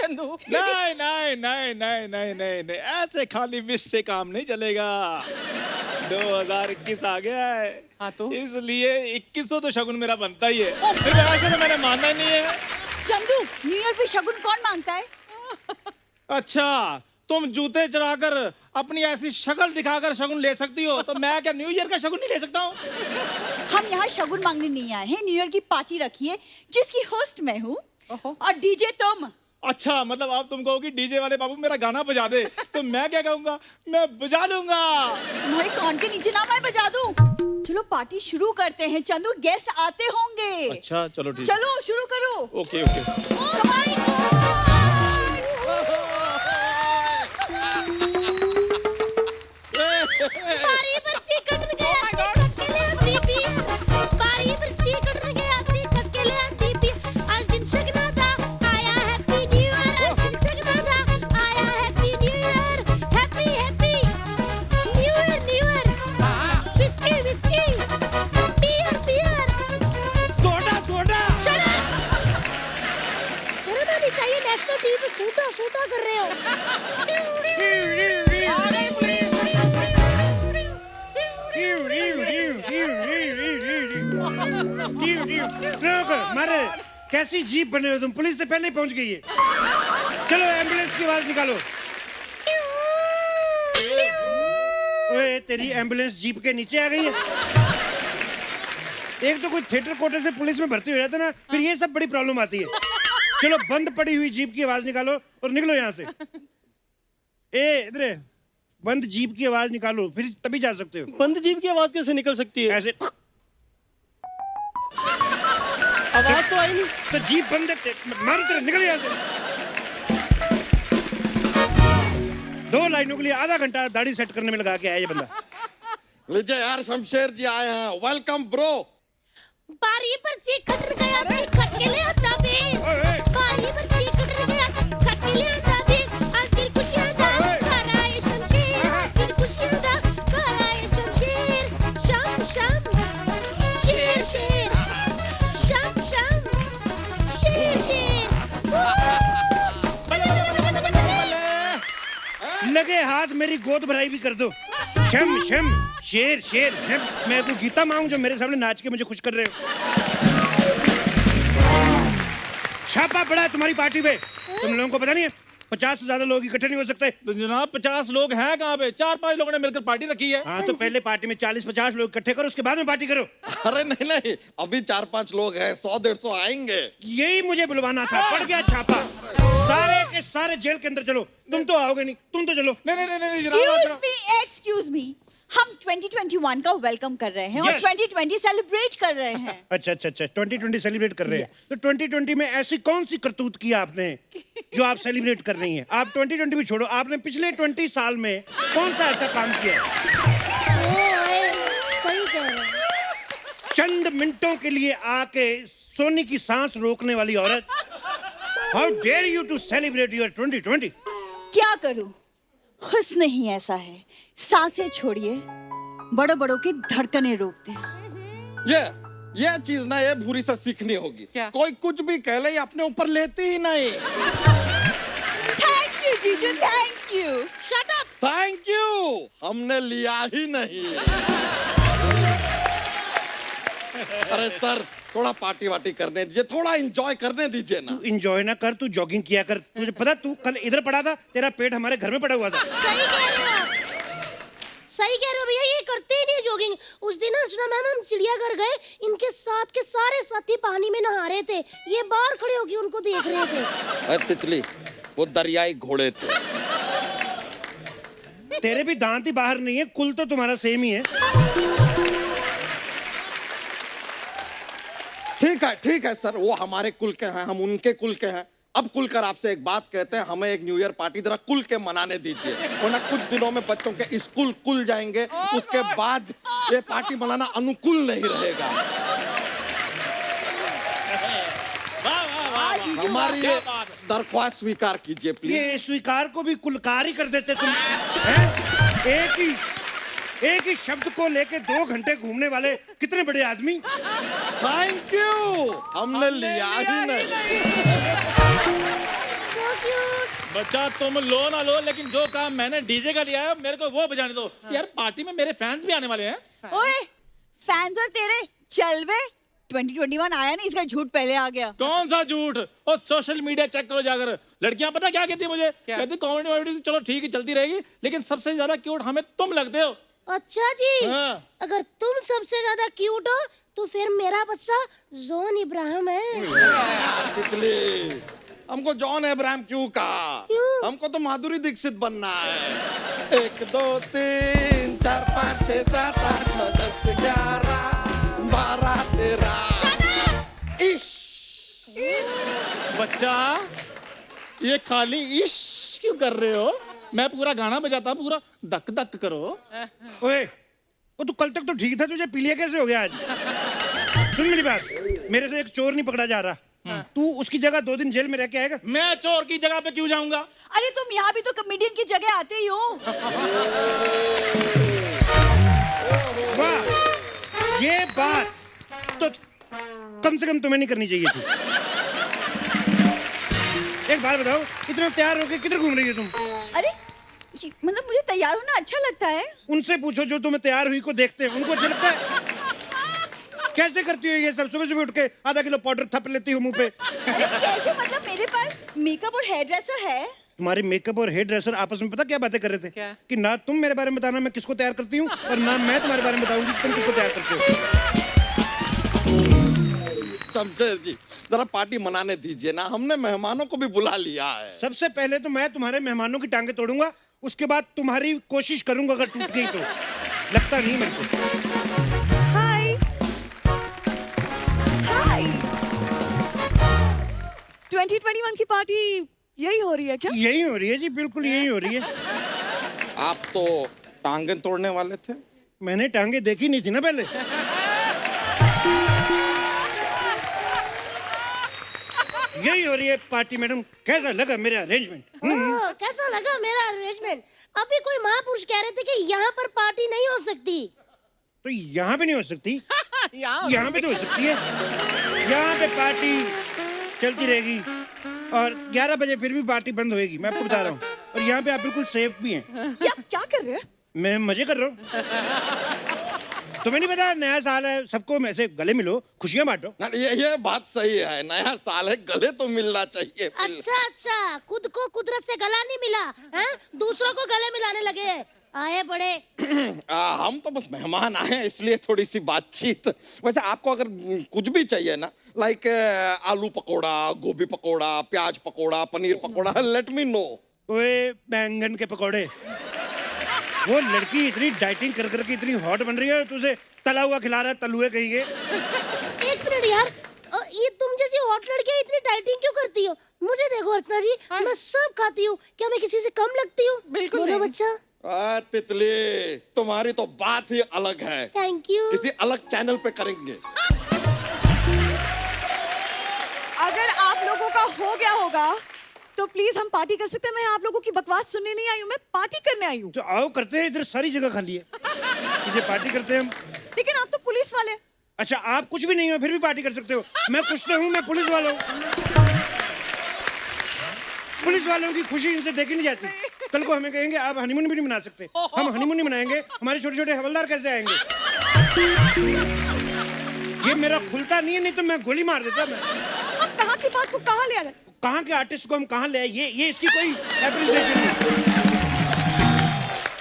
चंदू। नहीं नहीं नहीं नहीं नहीं नहीं नहीं, ऐसे खाली विश से काम नहीं चलेगा। 2021 आ गया है। हाँ तो? इसलिए 2100 तो शगुन मेरा बनता ही है। फिर वैसे तो मैंने मानना ही नहीं है। चंदू, न्यू ईयर पे शगुन कौन मांगता है? अच्छा, तुम जूते चराकर अपनी ऐसी शक्ल दिखाकर शगुन ले सकती हो, तो मैं क्या न्यू ईयर का शगुन नहीं ले सकता हूँ? हम यहाँ शगुन मांगने नहीं आए हैं, न्यू ईयर की पार्टी रखी है जिसकी होस्ट मैं हूँ और डीजे तुम। अच्छा, मतलब आप तुम कहो कि डीजे वाले बाबू मेरा गाना बजा दे, तो मैं क्या कहूँगा? मैं बजा दूंगा। तुम्हारे कान के नीचे ना मैं बजा दूं। चलो पार्टी शुरू करते हैं चंदू, गेस्ट आते होंगे। अच्छा चलो ठीक। चलो शुरू करो। Okay okay. बारी बरसी कटन गया से कटके ले आती पी, बारी बरसी कटन गया से कटके ले आती पी। आज दिन शगना था आया हैप्पी न्यू ईयर, आज दिन शगना था आया happy new year, happy happy new year. Whisky whisky, beer beer, soda soda. शर्म आनी चाहिए, नेशनल टीवी पे सूटा सूटा कर रहे हो। मारे कैसी जीप बने हो तुम, पुलिस से पहले ही पहुंच गई है। चलो एम्बुलेंस की आवाज निकालो। ओए तेरी एम्बुलेंस जीप के नीचे आ गई है। एक तो कोई थिएटर कोटे से पुलिस में भर्ती हो जाता ना, फिर ये सब बड़ी प्रॉब्लम आती है। चलो बंद पड़ी हुई जीप की आवाज निकालो और निकलो यहाँ से। ए इधर बंद जीप की आवाज निकालो, फिर तभी जा सकते हो। बंद जीप की आवाज कैसे निकल सकती है? ऐसे आवाज तो आई नहीं। तो जीप बंद है, मारो तेरे, निकल यहाँ से। 2 लाइनों के लिए आधा घंटा दाढ़ी सेट करने में लगा के आया ये बंदा। लीजिए यार, शमशेर जी आए हैं, वेलकम ब्रो। बारी बरसी कटन गया से कटके ले आता बे, बारी बरसी कटन गया कटके ले आता बे। आज दिल खुशियां दा घर आए शमशेर, आज दिल खुशियां दा घर आए शमशेर। शाम शाम शेर शेर, शाम शाम शेर शेर। लगे हाथ मेरी गोद भराई भी कर दो। शम शम शेर शेर शम। मैं कोई गीता मांगू जो मेरे सामने नाच के मुझे खुश कर रहे हो? छापा पड़ा है तुम्हारी पार्टी पे, तुम लोगों को पता नहीं है? 50 से ज्यादा लोग इकट्ठे नहीं हो सकते। तो जनाब 50 लोग हैं कहाँ पे? 4-5 लोगों ने मिलकर पार्टी रखी है। हाँ तो पहले पार्टी में 40-50 लोग इकट्ठे करो, उसके बाद में पार्टी करो। अरे नहीं नहीं, अभी 4-5 लोग हैं, 100-150 आएंगे। यही मुझे बुलवाना था, पड़ गया छापा। सारे के सारे जेल के अंदर चलो। तुम तो आओगे नहीं, तुम तो चलो। नहीं नहीं नहीं नहीं एक्सक्यूज मी, हम 2021 का वेलकम कर रहे हैं और 2020 सेलिब्रेट कर रहे हैं। अच्छा 2020 सेलिब्रेट कर रहे हैं। तो 2020 में ऐसी कौन सी करतूत की आपने जो आप सेलिब्रेट कर रही हैं? आप 2020 भी छोड़ो, आपने पिछले 20 साल में कौन सा ऐसा काम किया? सही कह रहे हैं। चंद मिनटों के लिए आके सोनी की सांस रोकने वाली औरत, how dare you to celebrate your 2020? क्या करूं, हुस्न ही ऐसा है, सांसें छोड़िए, बड़ों बड़ों की धड़कनें रोकते हैं। ये चीज ना ये भूरी से सीखनी होगी। क्या? कोई कुछ भी कह ले, अपने ऊपर लेती ही नहीं। थैंक यू जीजू, thank you. Shut up. Thank you, हमने लिया ही नहीं। अरे सर, थोड़ा पार्टी वार्टी करने दीजिए, थोड़ा एंजॉय करने दीजिए ना। तू एंजॉय ना कर, तू जॉगिंग किया कर। तुझे पता तू कल इधर पड़ा था, तेरा पेट हमारे घर में पड़ा हुआ था। सही कह रहे हो आप, सही कह रहे हो भैया, ये करते ही नहीं जॉगिंग। उस दिन अर्चना मैम हम चिड़ियाघर गए, इनके साथ के सारे साथी पानी में नहा रहे थे, ये बाहर खड़े होके उनको देख रहे थे। अरे तितली, वो दरियाई घोड़े थे। तेरे भी दांत ही बाहर नहीं है, कुल तो तुम्हारा सेम ही है। ठीक है सर, वो हमारे कुल के हैं, हम उनके कुल के हैं। अब कुल कर आपसे एक बात कहते हैं, हमें एक न्यू ईयर पार्टी जरा कुल के मनाने दीजिए, वरना कुछ दिनों में बच्चों के स्कूल खुल जाएंगे, उसके बाद ये पार्टी मनाना अनुकूल नहीं रहेगा। हमारी ये दरख्वास्त स्वीकार कीजिए प्लीज। ये स्वीकार को भी कुलकार ही कर देते तुम हैं? एक ही शब्द को लेके 2 घंटे घूमने वाले कितने बड़े आदमी। थैंक यू, हमने लिया ही नहीं। क्यूट। बच्चा तुम लो ना लो, लेकिन जो काम मैंने डीजे का लिया है मेरे को वो बजाने दो। यार पार्टी में मेरे फैंस भी आने वाले हैं। ओए फैंस और तेरे चल बे, 2021 आया नहीं, इसका झूठ पहले आ गया। कौन सा झूठ? और सोशल मीडिया चेक करो जाकर। लड़कियां पता क्या कहती है मुझे? कहती कॉमेडी वॉमेडी चलो ठीक है चलती रहेगी, लेकिन सबसे ज्यादा क्यूट हमें तुम लगते हो। अच्छा जी, हाँ। अगर तुम सबसे ज्यादा क्यूट हो तो फिर मेरा बच्चा जॉन इब्राहिम है। तितली, हमको जॉन अब्राहम क्यों कहा? हमको तो माधुरी दीक्षित बनना है। 1 2 3 4 5 6 7 8 9 10 11 12 13 इश्क। बच्चा ये खाली इश क्यों कर रहे हो? मैं पूरा गाना बजाता, पूरा धक धक करो। ओए वो तू कल तक तो ठीक था, तुझे पीलिया कैसे हो गया आज? सुन मेरी बात, मेरे से एक चोर नहीं पकड़ा जा रहा, तू उसकी जगह 2 दिन जेल में रह के आएगा? मैं चोर की जगह पे क्यों जाऊंगा? अरे तुम यहाँ भी तो कॉमेडियन की जगह आते ही हो। वाह, ये बात तो कम से कम तुम्हें नहीं करनी चाहिए थी। एक बात बताओ, इतना तैयार होके किधर घूम रही हो तुम? अरे मतलब मुझे तैयार होना अच्छा लगता है। उनसे पूछो जो तुम्हें तैयार हुई को देखते हैं, उनको अच्छा लगता है? कैसे करती हो ये सब? सुबह सुबह उठ के आधा किलो पाउडर थप लेती हो मुंह पे। अरे कैसे? मतलब मेरे पास मेकअप और हेयर ड्रेसर है। तुम्हारे मेकअप और हेयर ड्रेसर आपस में पता क्या बातें कर रहे थे? क्या? कि ना तुम मेरे बारे में बताना मैं किसको तैयार करती हूँ, और ना मैं तुम्हारे बारे में बताऊंगी तुम किसको तैयार करते हो। शमशेर जी, जरा पार्टी मनाने दीजिए ना, हमने मेहमानों को भी बुला लिया है। सबसे पहले तो मैं तुम्हारे मेहमानों की टांगे तोड़ूंगा, उसके बाद तुम्हारी कोशिश करूंगा, अगर टूट गई तो। लगता नहीं मेरे को। हाय हाय, 2021 की पार्टी यही हो रही है क्या? यही हो रही है जी, बिल्कुल यही हो रही है। आप तो टांगे तोड़ने वाले थे। मैंने टांगे देखी नहीं थी ना पहले। यही हो रही है पार्टी मैडम। कैसा लगा मेरा अरेंजमेंट? कैसा लगा मेरा अरेंजमेंट? अभी कोई महापुरुष कह रहे थे कि यहाँ पर पार्टी नहीं हो सकती। तो यहाँ पे नहीं हो सकती? यहाँ पे तो हो सकती है। यहाँ पे पार्टी चलती रहेगी और 11 बजे फिर भी पार्टी बंद होएगी, मैं आपको बता रहा हूँ। और यहाँ पे आप बिल्कुल सेफ भी हैं। ये आप क्या कर रहे हैं? मैं मजे कर रहा हूँ। तुम्हें नहीं पता नया साल है, सबको ऐसे गले मिलो, खुशियां बांटो। ना, ये बात सही है, नया साल है, गले तो मिलना चाहिए। अच्छा, खुद को कुदरत से गला नहीं मिला है, दूसरों को गले मिलाने लगे हैं। आए बड़े। हम तो बस मेहमान आए हैं, इसलिए थोड़ी सी बातचीत। वैसे आपको अगर कुछ भी चाहिए ना, लाइक आलू पकोड़ा, गोभी पकोड़ा, प्याज pakora, paneer pakora, let me know. ओए बैंगन के पकोड़े, वो लड़की इतनी डाइटिंग कर करके इतनी हॉट बन रही है, तुझे तला हुआ खिला रहा है, तलुए कहिए। एक मिनट यार, ये तुम जैसी हॉट लड़कियां इतनी डाइटिंग क्यों करती हो? मुझे देखो अर्चना जी, मैं सब खाती हूँ, क्या मैं किसी से कम लगती हूँ? बिल्कुल नहीं बच्चा। तितली, तुम्हारी तो बात ही अलग है। Thank you. किसी अलग चैनल पे करेंगे। अगर आप लोगों का हो गया होगा तो प्लीज हम पार्टी कर सकते हैं। मैं आप लोगों की बकवास सुनने नहीं आई हूँ, मैं पार्टी करने आई हूँ। तो आओ करते हैं, इधर सारी जगह खाली है, इधर पार्टी करते हैं हम। लेकिन आप तो पुलिस वाले। अच्छा, आप कुछ भी नहीं हो फिर भी पार्टी कर सकते हो? मैं कुछ तो हूँ, मैं पुलिस वाला हूँ। पुलिस वालों की खुशी इनसे देखी नहीं जाती। कल को हमें कहेंगे आप हनीमून भी नहीं मना सकते, हम हनीमून नहीं मनाएंगे, हमारे छोटे छोटे हवलदार कैसे आएंगे? ये मेरा खुलता नहीं है, नहीं तो मैं गोली मार देता। मैं अब कहाँ की बात को कहाँ ले आ गए? कहाँ के आर्टिस्ट को हम कहाँ ले आए? ये इसकी कोई एप्रिसिएशन नहीं।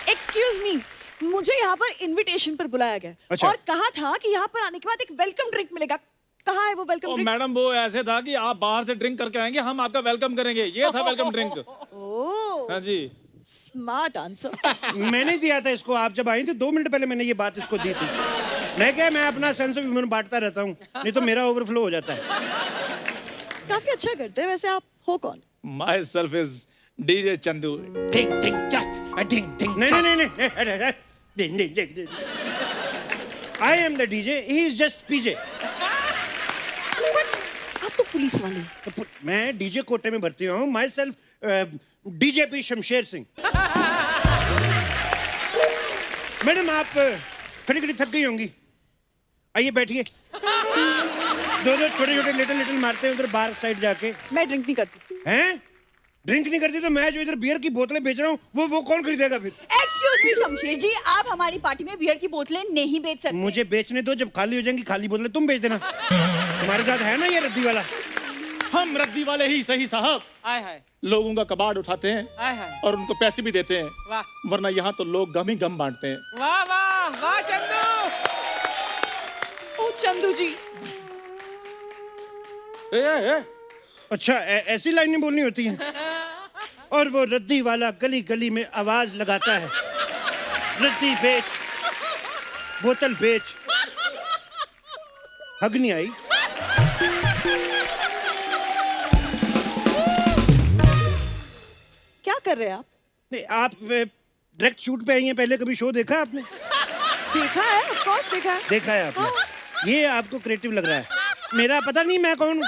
एक्सक्यूज मी, मुझे यहाँ पर इनविटेशन पर बुलाया गया। अच्छा। और कहा था कि यहाँ पर आने के बाद एक वेलकम ड्रिंक मिलेगा। कहाँ है वो वेलकम ड्रिंक? मैडम वो ऐसे था कि आप बाहर से ड्रिंक करके आएंगे, हम आपका वेलकम करेंगे, ये था वेलकम ड्रिंक। ओह, हाँ जी। Smart answer. मैंने दिया था इसको, आप जब आई थी 2 मिनट पहले मैंने ये बात इसको दी थी। मैं अपना सेंस ऑफ ह्यूमर बांटता रहता हूँ, नहीं तो मेरा ओवरफ्लो हो जाता है। काफी अच्छा करते हैं। वैसे आप हो कौन? My self is DJ Chandu. टिंग टिंग चक, टिंग टिंग। नहीं। I am the DJ, he is just PJ। आप तो पुलिस वाले। मैं डीजे कोटे में भर्ती हूँ, myself DGP Shamsher Singh. Madam आप खड़ी खड़ी थक गई होंगी, आइए बैठिए। 2 छोटे छोटे लिटिल मारते हैं उधर बाहर साइड जाके। मैं ड्रिंक नहीं करती। हैं? ड्रिंक नहीं करती तो मैं जो इधर बियर की बोतलें बेच रहा हूँ वो कौन खरीदेगा फिर? एक्सक्यूज मी शमशेर जी, आप हमारी पार्टी में बियर की बोतलें नहीं बेच सकते। मुझे बेचने दो, जब खाली हो जाएंगी खाली बोतलें तुम बेच देना। तुम्हारे साथ है ना ये रद्दी वाला? हम रद्दी वाले ही सही साहब, आय हाय लोगों का कबाड़ उठाते हैं आय हाय और उनको पैसे भी देते हैं, वाह वरना यहाँ तो लोग गम ही गम बांटते हैं। वाह वाह वाह चंदू। ओ चंदू जी, ए, अच्छा ऐसी लाइनें बोलनी होती हैं। और वो रद्दी वाला गली गली में आवाज लगाता है, रद्दी बेच, बोतल बेच। हग नहीं आई? क्या कर रहे हैं आप? नहीं, आप डायरेक्ट शूट पे आई हैं, पहले कभी शो देखा आपने? देखा है, ऑफ कोर्स देखा है। देखा है आपने? ये आपको क्रिएटिव लग रहा है। मेरा पता नहीं मैं कौन हूँ।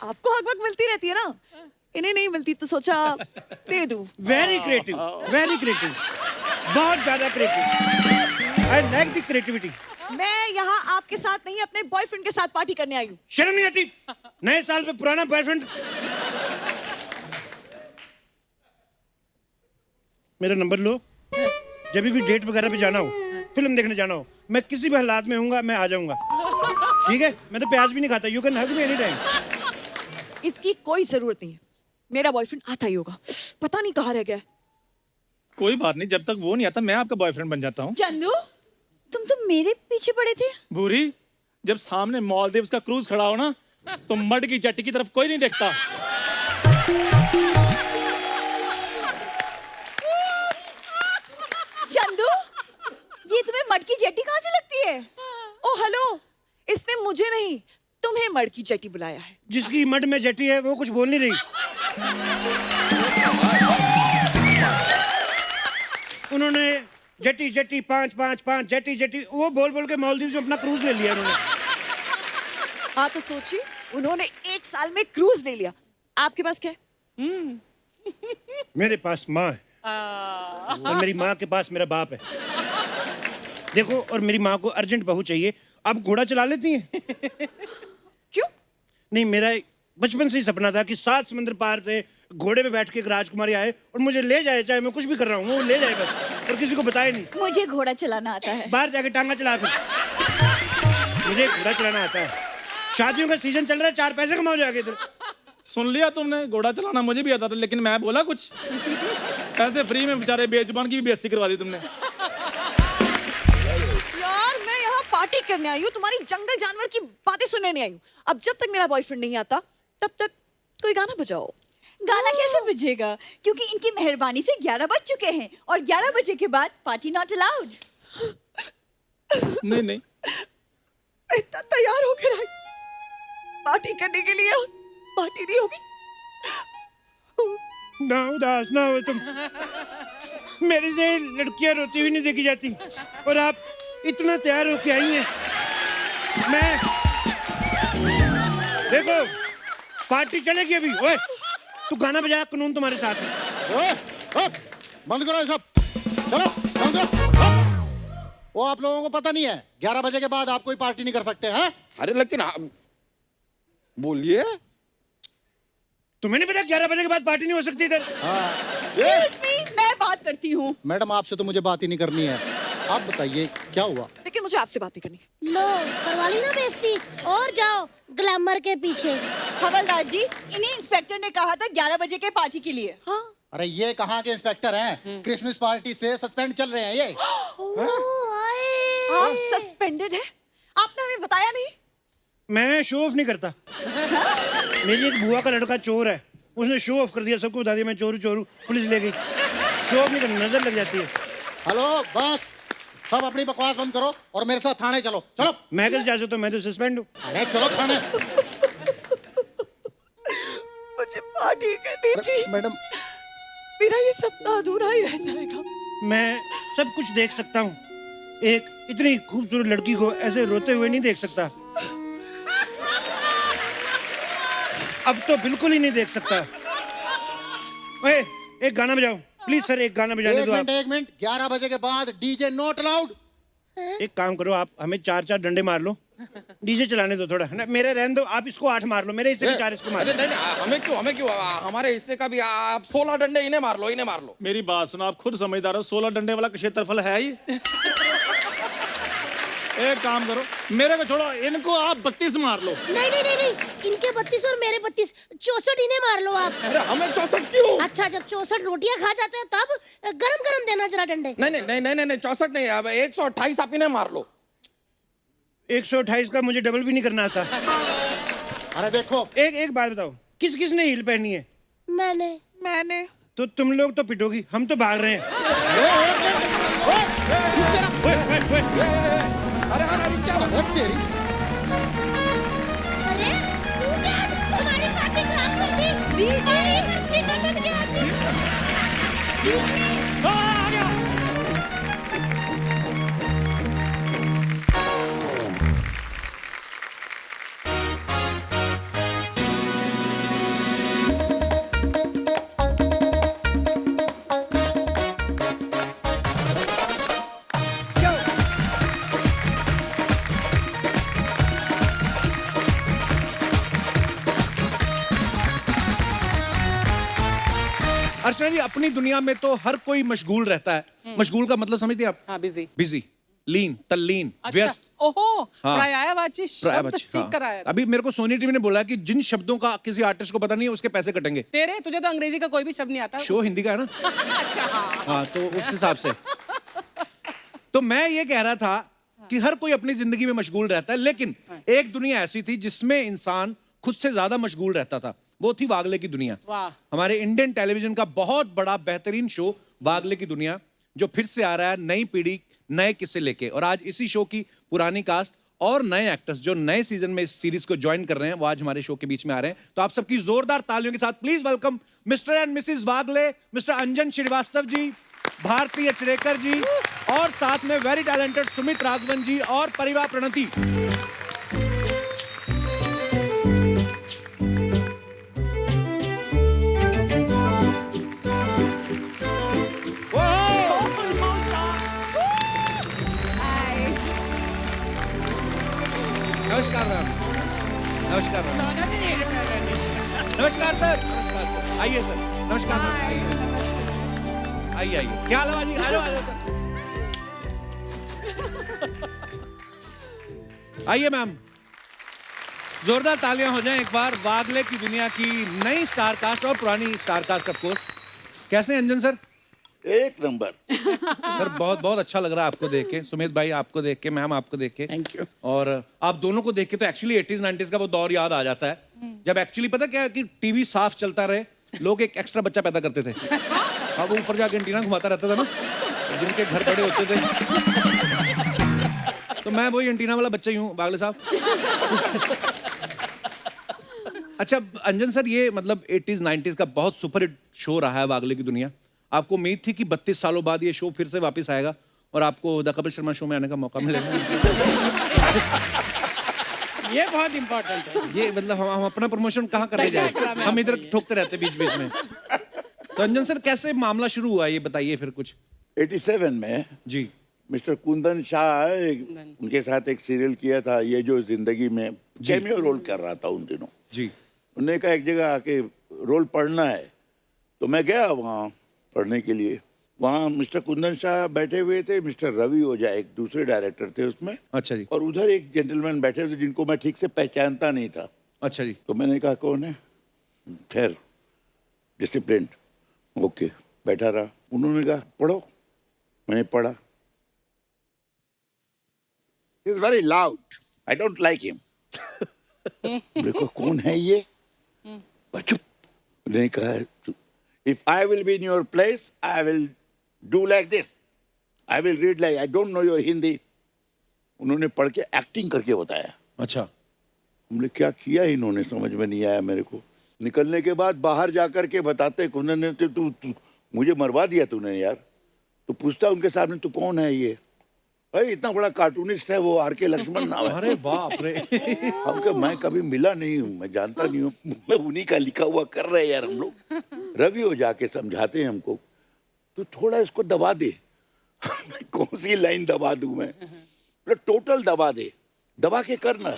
आपको हक वक्त मिलती रहती है ना, इन्हें नहीं मिलती तो सोचा दे दूं। वेरी क्रिएटिव, वेरी क्रिएटिव, बहुत ज्यादा creative. I like the creativity. मैं यहाँ आपके साथ नहीं, अपने बॉयफ्रेंड के साथ पार्टी करने आई हूँ। शर्म नहीं आती? नए साल पे पुराना बॉयफ्रेंड। मेरा नंबर लो, जब भी डेट वगैरह पे जाना हो, फिल्म देखने जाना हो, मैं किसी भी हालात में हूँगा, मैं आ जाऊंगा। ठीक है? मैं तो प्याज भी नहीं खाता। You can hug me any time. इसकी कोई जरूरत नहीं है, मेरा बॉयफ्रेंड आता ही होगा, पता नहीं कहाँ रह गया है। कोई बात नहीं, जब तक वो नहीं आता मैं आपका बॉयफ्रेंड बन जाता हूँ। चंदू, तुम तो मेरे पीछे पड़े थे। भूरी, जब सामने मालदीव्स का क्रूज खड़ा हो ना, तो मड की जट्टी की तरफ कोई नहीं देखता। चंदू, ये तुम्हें मटकी जेटी कहाँ से लगती है? ओ हेलो, इसने मुझे नहीं तुम्हें मड़की चटी बुलाया है। जिसकी मड में जटी है वो कुछ बोल नहीं रही। उन्होंने जटी जटी 555 जटी जटी वो बोल बोल के मालदीव से अपना क्रूज ले लिया उन्होंने। हाँ तो सोचिए, उन्होंने 1 साल में क्रूज ले लिया, आपके पास क्या है? मेरे पास माँ है और मेरी माँ के पास मेरा बाप है। देखो, और मेरी माँ को अर्जेंट बहू चाहिए। आप घोड़ा चला लेती हैं? क्यों? नहीं, मेरा बचपन से ही सपना था कि 7 समुद्र पार से घोड़े पे बैठ के एक राजकुमारी आए और मुझे ले जाए, चाहे मैं कुछ भी कर रहा हूँ वो ले जाए बस, और किसी को बताए नहीं। मुझे घोड़ा चलाना आता है। बाहर जाके टांगा चला फिर। मुझे घोड़ा चलाना आता है। शादियों का सीजन चल रहा है, 4 पैसे कमाओ जाके इधर। सुन लिया तुमने, घोड़ा चलाना मुझे भी आता था, लेकिन मैं बोला कुछ, ऐसे फ्री में बेचारे बेजुबान की भी बेइज्जती करवा दी तुमने। यार मैं यहाँ पार्टी करने आई हूँ, तुम्हारी जंगल जानवर की बातें सुनने नहीं आई हूँ। अब जब तक मेरा बॉयफ्रेंड नहीं आता तब तक कोई गाना बजाओ। गाना कैसे बजेगा? क्योंकि इनकी मेहरबानी से 11 बज चुके हैं और 11 बजे के बाद पार्टी नॉट अलाउड। नहीं नहीं, इतना तैयार होकर आई पार्टी करने के लिए, पार्टी नहीं होगी। ना उदास ना हो तुम। मेरे से लड़कियां रोती हुई नहीं देखी जाती और आप इतना तैयार होके आई हैं। मैं देखो, पार्टी चलेगी अभी। ओए, तू गाना बजा, कानून तुम्हारे साथ है। बंद करो ये सब, चलो बंद करो। वो आप लोगों को पता नहीं है 11 बजे के बाद आप कोई पार्टी नहीं कर सकते हैं? अरे लेकिन बोलिए, तुम्हें नहीं पता 11 बजे के बाद पार्टी नहीं हो सकती इधर? Excuse me, मैं बात करती हूँ। मैडम आपसे तो मुझे बात ही नहीं करनी है। आप बताइए क्या हुआ? लेकिन मुझे आपसे बात नहीं करनी। लो करवा ली ना बेइज्जती, और जाओ ग्लैमर के पीछे। हवलदार जी, इन्हीं इंस्पेक्टर ने कहा था 11 बजे के पार्टी के लिए। हाँ अरे ये कहाँ के इंस्पेक्टर हैं? क्रिसमस पार्टी से सस्पेंड चल रहे हैं ये। आप सस्पेंडेड है, आपने हमें बताया नहीं। मैं शो ऑफ नहीं करता। मेरी एक बुआ का लड़का चोर है, उसने शो ऑफ कर दिया, सबको बता दिया मैं चोरू चोरू, पुलिस ले गई। शो ऑफ नहीं करना, नजर लग जाती है। हेलो बस, सब अपनी बकवास बंद करो और मेरे साथ थाने चलो। चलो। मैं कैसे जा सकता हूँ? मैं तो सस्पेंड हूँ। अरे चलो थाने। मुझे पार्टी करनी थी मैडम, मेरा ये सपना अधूरा ही रह जाएगा। मैं सब कुछ देख सकता हूँ, एक इतनी खूबसूरत लड़की को ऐसे रोते हुए नहीं देख सकता। अब तो बिल्कुल ही नहीं देख सकता। ओए, एक गाना बजाओ प्लीज सर, एक गाना बजाने दो आप। 1 मिनट 11 बजे के बाद डीजे नॉट अलाउड। एक काम करो, आप हमें 4 डंडे मार लो, डीजे चलाने दो थोड़ा, ना मेरे रहने दो, आप इसको 8 मार लो, मेरे हिस्से के 4 इसको मार अरे लो। नहीं, हमें क्यों हमारे हिस्से का भी आप 16 डंडे इन्हें मार लो। मेरी बात सुनो, आप खुद समझदार हो, 16 डंडे वाला क्षेत्रफल है ये? एक काम करो, मेरे को छोड़ो, इनको आप 32 मार लो। नहीं, इनके 32 और मेरे 32, 64 इन्हें मार लो आप। अरे हमें 64 क्यों? अच्छा, जब 64 रोटियां खा जाते हो तब गरम गरम देना जरा डंडे। नहीं 64 नहीं, अब 128 आप इन्हें मार लो। 128 का मुझे डबल भी नहीं करना आता। अरे देखो, एक बात बताओ, किस किसने हील पहनी है? मैंने तो तुम लोग तो पिटोगी, हम तो भाग रहे हैं। अरे क्या बात तेरी? अरे तू क्या तुम्हारी पार्टी खराब कर दी? अरे बरसी कट गया आ गया। अर्चना जी, अपनी दुनिया में तो हर कोई मशगूल रहता है। मशगूल का मतलब समझते हैं आप? हाँ, बिजी। बिजी, लीन, तल्लीन, अच्छा, व्यस्त। ओहो, हाँ। पर्यायवाची शब्द सीख कर आया था। अभी मेरे को सोनी टीवी ने बोला कि जिन शब्दों का किसी आर्टिस्ट को पता नहीं है उसके पैसे कटेंगे। तेरे तुझे तो अंग्रेजी का कोई भी शब्द नहीं आता। शो हिंदी का है ना? हाँ, तो उस हिसाब से तो मैं ये कह रहा था कि हर कोई अपनी जिंदगी में मशगूल रहता है, लेकिन एक दुनिया ऐसी थी जिसमें इंसान खुद से ज्यादा मशगूल रहता था। वो थी वागले की दुनिया। वाह। हमारे इंडियन टेलीविजन का बहुत बड़ा बेहतरीन शो वागले की दुनिया, जो फिर से आ रहा है नई पीढ़ी नए किस्से लेके। और आज इसी शो की पुरानी कास्ट और नए एक्टर्स जो नए सीजन में इस सीरीज को ज्वाइन कर रहे हैं, वो आज हमारे शो के बीच में आ रहे हैं। तो आप सबकी जोरदार तालियों के साथ please welcome mister and missus Wagle, mister Anjan Srivastava ji, Bharati Achrekar ji, और साथ में वेरी टैलेंटेड सुमित राघवन जी और परिवार प्रणति। नमस्कार मैम। नमस्कार मैम। नमस्कार सर। आइए सर। नमस्कार मैम। आइए आइए। क्या हाल है जी? आ जाओ सर। आइए मैम, जोरदार तालियां हो जाएं एक बार वागले की दुनिया की नई स्टार कास्ट और पुरानी स्टार कास्ट ऑफ कोर्स। कैसे हैं अंजन सर? एक नंबर। सर बहुत बहुत अच्छा लग रहा है आपको देख के, सुमित भाई आपको देख के, मैम आपको देख के। Thank you. और आप दोनों को देख के तो एक्चुअली 80s 90s का वो दौर याद आ जाता है, जब एक्चुअली पता क्या है कि टीवी साफ चलता रहे, लोग एक एक्स्ट्रा बच्चा पैदा करते थे। अब वो ऊपर जाके एंटीना घुमाता रहता था ना, जिनके घर बड़े होते थे। तो मैं वही एंटीना वाला बच्चा ही हूँ, वागले साहब। अच्छा अंजन सर, ये मतलब 80s 90s का बहुत सुपरहिट शो रहा है वागले की दुनिया। आपको उम्मीद थी कि 32 सालों बाद ये शो फिर से वापस आएगा और आपको द कपिल शर्मा शो में आने का मौका मिलेगा? ये बहुत इंपॉर्टेंट है। ये मतलब हम अपना प्रमोशन कहाँ करने जाए, हम इधर ठोकते रहते बीच बीच में। तो अंजन सर, कैसे मामला शुरू हुआ ये बताइए फिर कुछ। 87 में जी मिस्टर कुंदन शाह उनके साथ एक सीरियल किया था, ये जो जिंदगी में कैमियो रोल कर रहा था उन दिनों जी। उन्होंने कहा एक जगह आके रोल पढ़ना है, तो मैं गया वहाँ पढ़ने के लिए। वहाँ मिस्टर कुंदन शाह बैठे हुए थे, मिस्टर रवि ओझा एक दूसरे डायरेक्टर थे उसमें, अच्छा जी। और उधर एक जेंटलमैन बैठे थे जिनको मैं ठीक से पहचानता नहीं था। अच्छा जी। तो मैंने कहा कौन है? ठहर, डिसिप्लिन। ओके, बैठा रहा। उन्होंने कहा पढ़ो, मैंने पढ़ा। He is very loud. I don't like him. देखो कौन है ये? चुप। उन्होंने कहा if I will be in your place, I will do like this. I will read like I don't know your Hindi. उन्होंने पढ़ के एक्टिंग करके बताया। अच्छा। हमने क्या किया इन्होंने, समझ में नहीं आया मेरे को। निकलने के बाद बाहर जाकर के बताते कुंदन ने, तू मुझे मरवा दिया तूने यार। तो पूछता उनके सामने, तू कौन है ये? अरे इतना बड़ा कार्टूनिस्ट है वो, आर.के. लक्ष्मण नाम है। अरे बाप रे। हम कहा मैं कभी मिला नहीं हूँ, मैं जानता नहीं हूँ, मैं उन्हीं का लिखा हुआ कर रहे हैं यार हम लोग। रवि हो जाके समझाते हैं हमको, तो थोड़ा इसको दबा दे। कौन सी लाइन दबा दूं मैं? टोटल दबा दे। दबा के करना,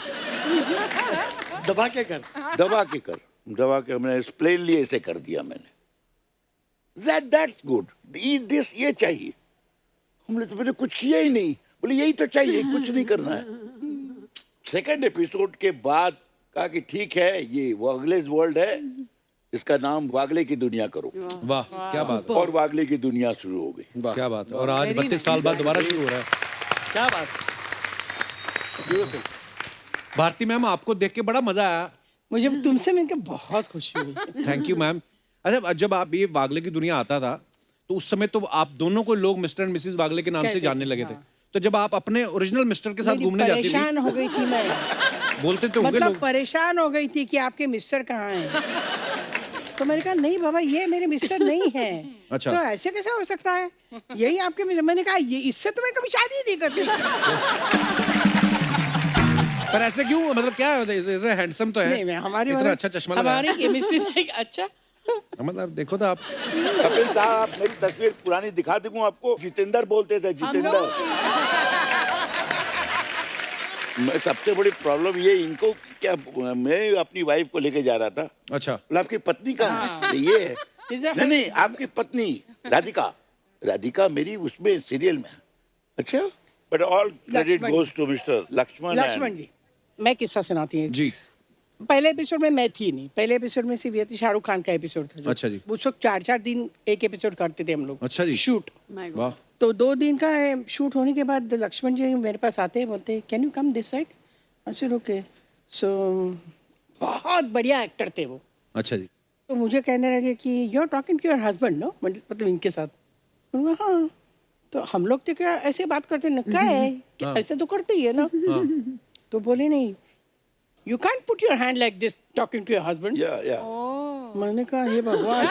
दबा के कर। दबा के कर, दबा के मैंने प्लेनली ऐसे कर दिया मैंने। That's good. दिस ये चाहिए। हमने तो मैंने कुछ किया ही नहीं, बोले यही तो चाहिए, कुछ नहीं करना है। सेकंड एपिसोड के बाद कहा कि ठीक है, ये वागले's वर्ल्ड है, इसका नाम वागले की दुनिया करो। वाह क्या बात है। और वागले की दुनिया शुरू हो गई। क्या बात है। और आज 32 साल बाद दोबारा शुरू हो रहा है। क्या बात। भारती मैम, आपको देख के बड़ा मजा आया। मुझे तुमसे मिलकर बहुत खुशी हुई। Thank you ma'am. अच्छा, जब आप ये वागले की दुनिया आता था तो उस समय तो आप दोनों को लोग मिस्टर एंड मिसेस वागले के नाम से जानने लगे थे। तो जब आप अपने ओरिजिनल मिस्टर के साथ घूमने जाती थी, परेशान हो गई थी मैं। बोलते तो होंगे मतलब लोग। परेशान हो गई थी कि आपके मिस्टर कहाँ हैं। तो मैंने कहा नहीं बाबा, ये मेरे मिस्टर नहीं है। अच्छा। तो ऐसे कैसे हो सकता है, यही आपके मिस्टर। मैंने कहा ये इससे तो मैं कभी शादी ही नहीं करती। पर ऐसे क्यों, मतलब क्या है, इतना हैंडसम तो है, नहीं, हमारी इतना अच्छा चश्मा लगाया। हमारी केमिस्ट्री अच्छा। मतलब देखो तो आप। कपिल साहब, मेरी तस्वीर पुरानी दिखा दूं आपको। जितेंद्र बोलते थे, जितेंद्र। मैं सबसे बड़ी प्रॉब्लम ये, इनको क्या, मैं अपनी वाइफ को लेके जा रहा था। अच्छा। बोला आपकी पत्नी कहाँ है? ये है। नहीं, आपकी पत्नी राधिका। राधिका मेरी उसमें सीरियल में। अच्छा, but all credit goes to mister Laxman ji. मैं किस्सा सुनाती हूँ जी। पहले एपिसोड में मैं थी नहीं। पहले एपिसोड में सिर्फ ये थी, शाहरुख खान का एपिसोड था जो। अच्छा जी। उस वक्त 4-4 दिन एक एपिसोड करते थे हम लोग। अच्छा जी। शूट। वाह। तो 2 दिन का शूट होने के बाद लक्ष्मण जी मेरे पास आते हैं, बोलते can you come this side. अच्छा ओके। सो बहुत बढ़िया एक्टर थे वो। अच्छा जी। तो मुझे कहने लगे कि you are talking to your husband no, मतलब इनके साथ। हाँ। तो हम लोग तो क्या ऐसे बात करते ना, क्या है कि ऐसे तो करते ही है ना। तो बोले नहीं, you can put your hand like this talking to your husband. मैंने कहा हे भगवान,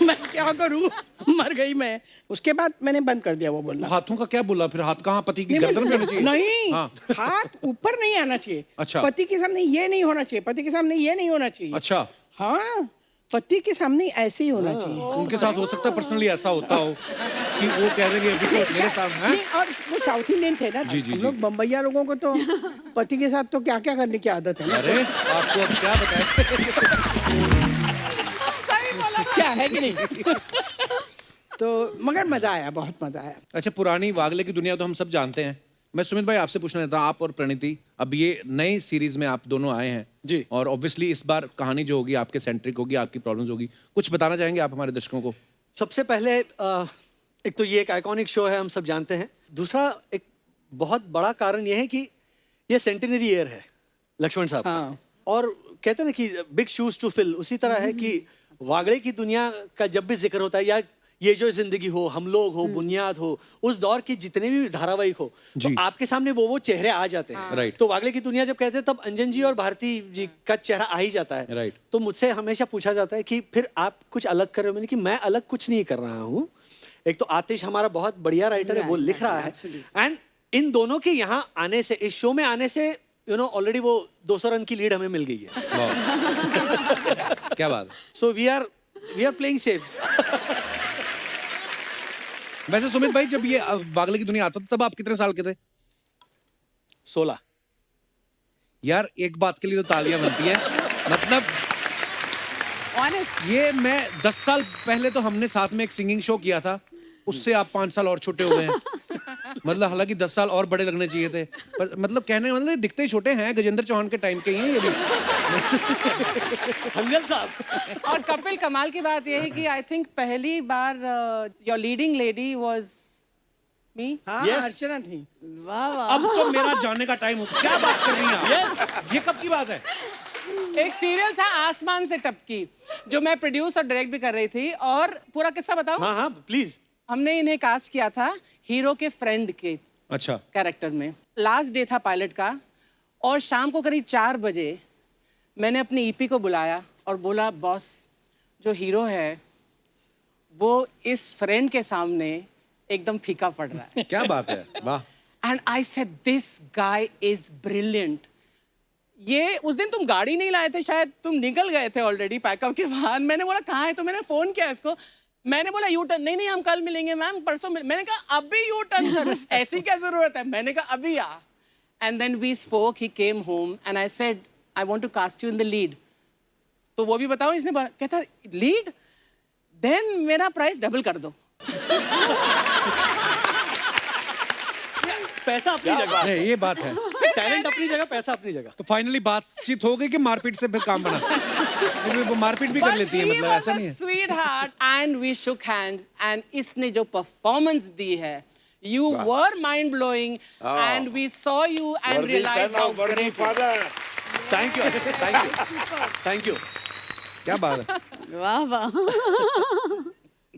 मैं क्या करूं, मर गई मैं। उसके बाद मैंने बंद कर दिया वो बोलना। हाथों का क्या बोला फिर? हाथ कहाँ, पति की गर्दन पे होना चाहिए? नहीं, हाँ। हाथ ऊपर नहीं आना चाहिए। अच्छा। पति के सामने ये नहीं होना चाहिए, पति के सामने ये नहीं होना चाहिए। अच्छा। हाँ, पति के सामने ऐसे ही होना चाहिए। उनके साथ हो सकता है पर्सनली ऐसा होता हो कि वो कह रहे अभी तो मेरे सामने। नहीं, और वो साउथ इंडियन थे ना। जी, जी, हम लोग बम्बैया लोगों को तो पति के साथ तो क्या क्या करने की आदत है ना। अरे आपको अब क्या बताएं। क्या है कि नहीं। तो मगर मजा आया, बहुत मजा आया। अच्छा, पुरानी वागले की दुनिया तो हम सब जानते हैं। मैं सुमित भाई आपसे पूछना चाहता हूँ, आप और प्रणीति अब ये नई सीरीज में आप दोनों आए हैं जी। और ऑब्वियसली इस बार कहानी जो होगी आपके सेंट्रिक होगी, आपकी प्रॉब्लम्स होगी। कुछ बताना चाहेंगे आप हमारे दर्शकों को? सबसे पहले एक तो ये एक आइकॉनिक शो है, हम सब जानते हैं। दूसरा एक बहुत बड़ा कारण ये है कि ये सेंटिनरी ईयर है लक्ष्मण साहब का। हाँ। और कहते हैं ना कि बिग शूज टू फिल, उसी तरह है कि वागड़े की दुनिया का जब भी जिक्र होता है, या ये जो जिंदगी हो, हम लोग हो, बुनियाद हो, उस दौर की जितने भी धारावाहिक हो, तो आपके सामने वो चेहरे आ जाते हैं। राइट। तो वागले की दुनिया जब कहते हैं तब अंजन जी और भारती जी का चेहरा आ ही जाता है। राइट। तो मुझसे हमेशा पूछा जाता है कि फिर आप कुछ अलग कर रहे हो। मैंने कि मैं अलग कुछ नहीं कर रहा हूँ। एक तो आतिश हमारा बहुत बढ़िया राइटर है, वो लिख रहा है। एंड इन दोनों के यहाँ आने से, इस शो में आने से, यू नो, ऑलरेडी वो 200 रन की लीड हमें मिल गई है। क्या बात है। So we are playing safe. वैसे सुमित भाई, जब ये वागले की दुनिया आता था तब आप कितने साल के थे? 16। यार एक बात के लिए तो तालियां बनती हैं। मतलब ये मैं 10 साल पहले तो हमने साथ में एक सिंगिंग शो किया था, उससे आप 5 साल और छोटे हो गए हैं। मतलब हालांकि 10 साल और बड़े लगने चाहिए थे, पर मतलब कहने मतलब दिखते ही छोटे हैं। गजेंद्र चौहान के टाइम के ही हैं ये भी। हंगल साहब। और कपिल, कमाल की बात यह है कि आई थिंक पहली बार your leading lady was me. Yes. Archana थी। अब तो मेरा जाने का टाइम हो। क्या बात कर रही हैं आप? ये कब की बात है? एक सीरियल था आसमान से टपकी, जो मैं प्रोड्यूस और डायरेक्ट भी कर रही थी। और पूरा किस्सा बताऊं? हाँ हाँ प्लीज। हमने इन्हें कास्ट किया था हीरो के फ्रेंड के अच्छा। कैरेक्टर में। लास्ट डे था पायलट का, और शाम को करीब 4 बजे मैंने अपनी ईपी को बुलाया और बोला, बॉस, जो हीरो है वो इस फ्रेंड के सामने एकदम फीका पड़ रहा है। क्या बात है, वाह। And I said this guy is brilliant. ये उस दिन तुम गाड़ी नहीं लाए थे, शायद तुम निकल गए थे ऑलरेडी पैकअप के बाद। मैंने बोला कहाँ है, तो मैंने फोन किया इसको। मैंने बोला यू टर्न। नहीं हम कल मिलेंगे मैम, परसों मैंने कहा अभी यू टर्न कर। ऐसी क्या जरूरत है? मैंने कहा अभी आ। And then we spoke, he came home and I said, I want to cast you in the lead. तो वो भी बताओ, इसने कहता lead? Then मेरा प्राइस डबल कर दो. पैसा अपनी जगह. नहीं, ये बात है. टैलेंट अपनी जगह, पैसा अपनी जगह. तो फाइनली बातचीत हो गई कि मारपीट से फिर काम बना. वो मारपीट भी कर लेती है, मतलब ऐसा नहीं है. Sweetheart, and we shook hands and इसने जो परफॉर्मेंस दी है, you were mind blowing and we saw you and realized how great. Thank you, thank you, thank you. क्या बात है. वाह वाह.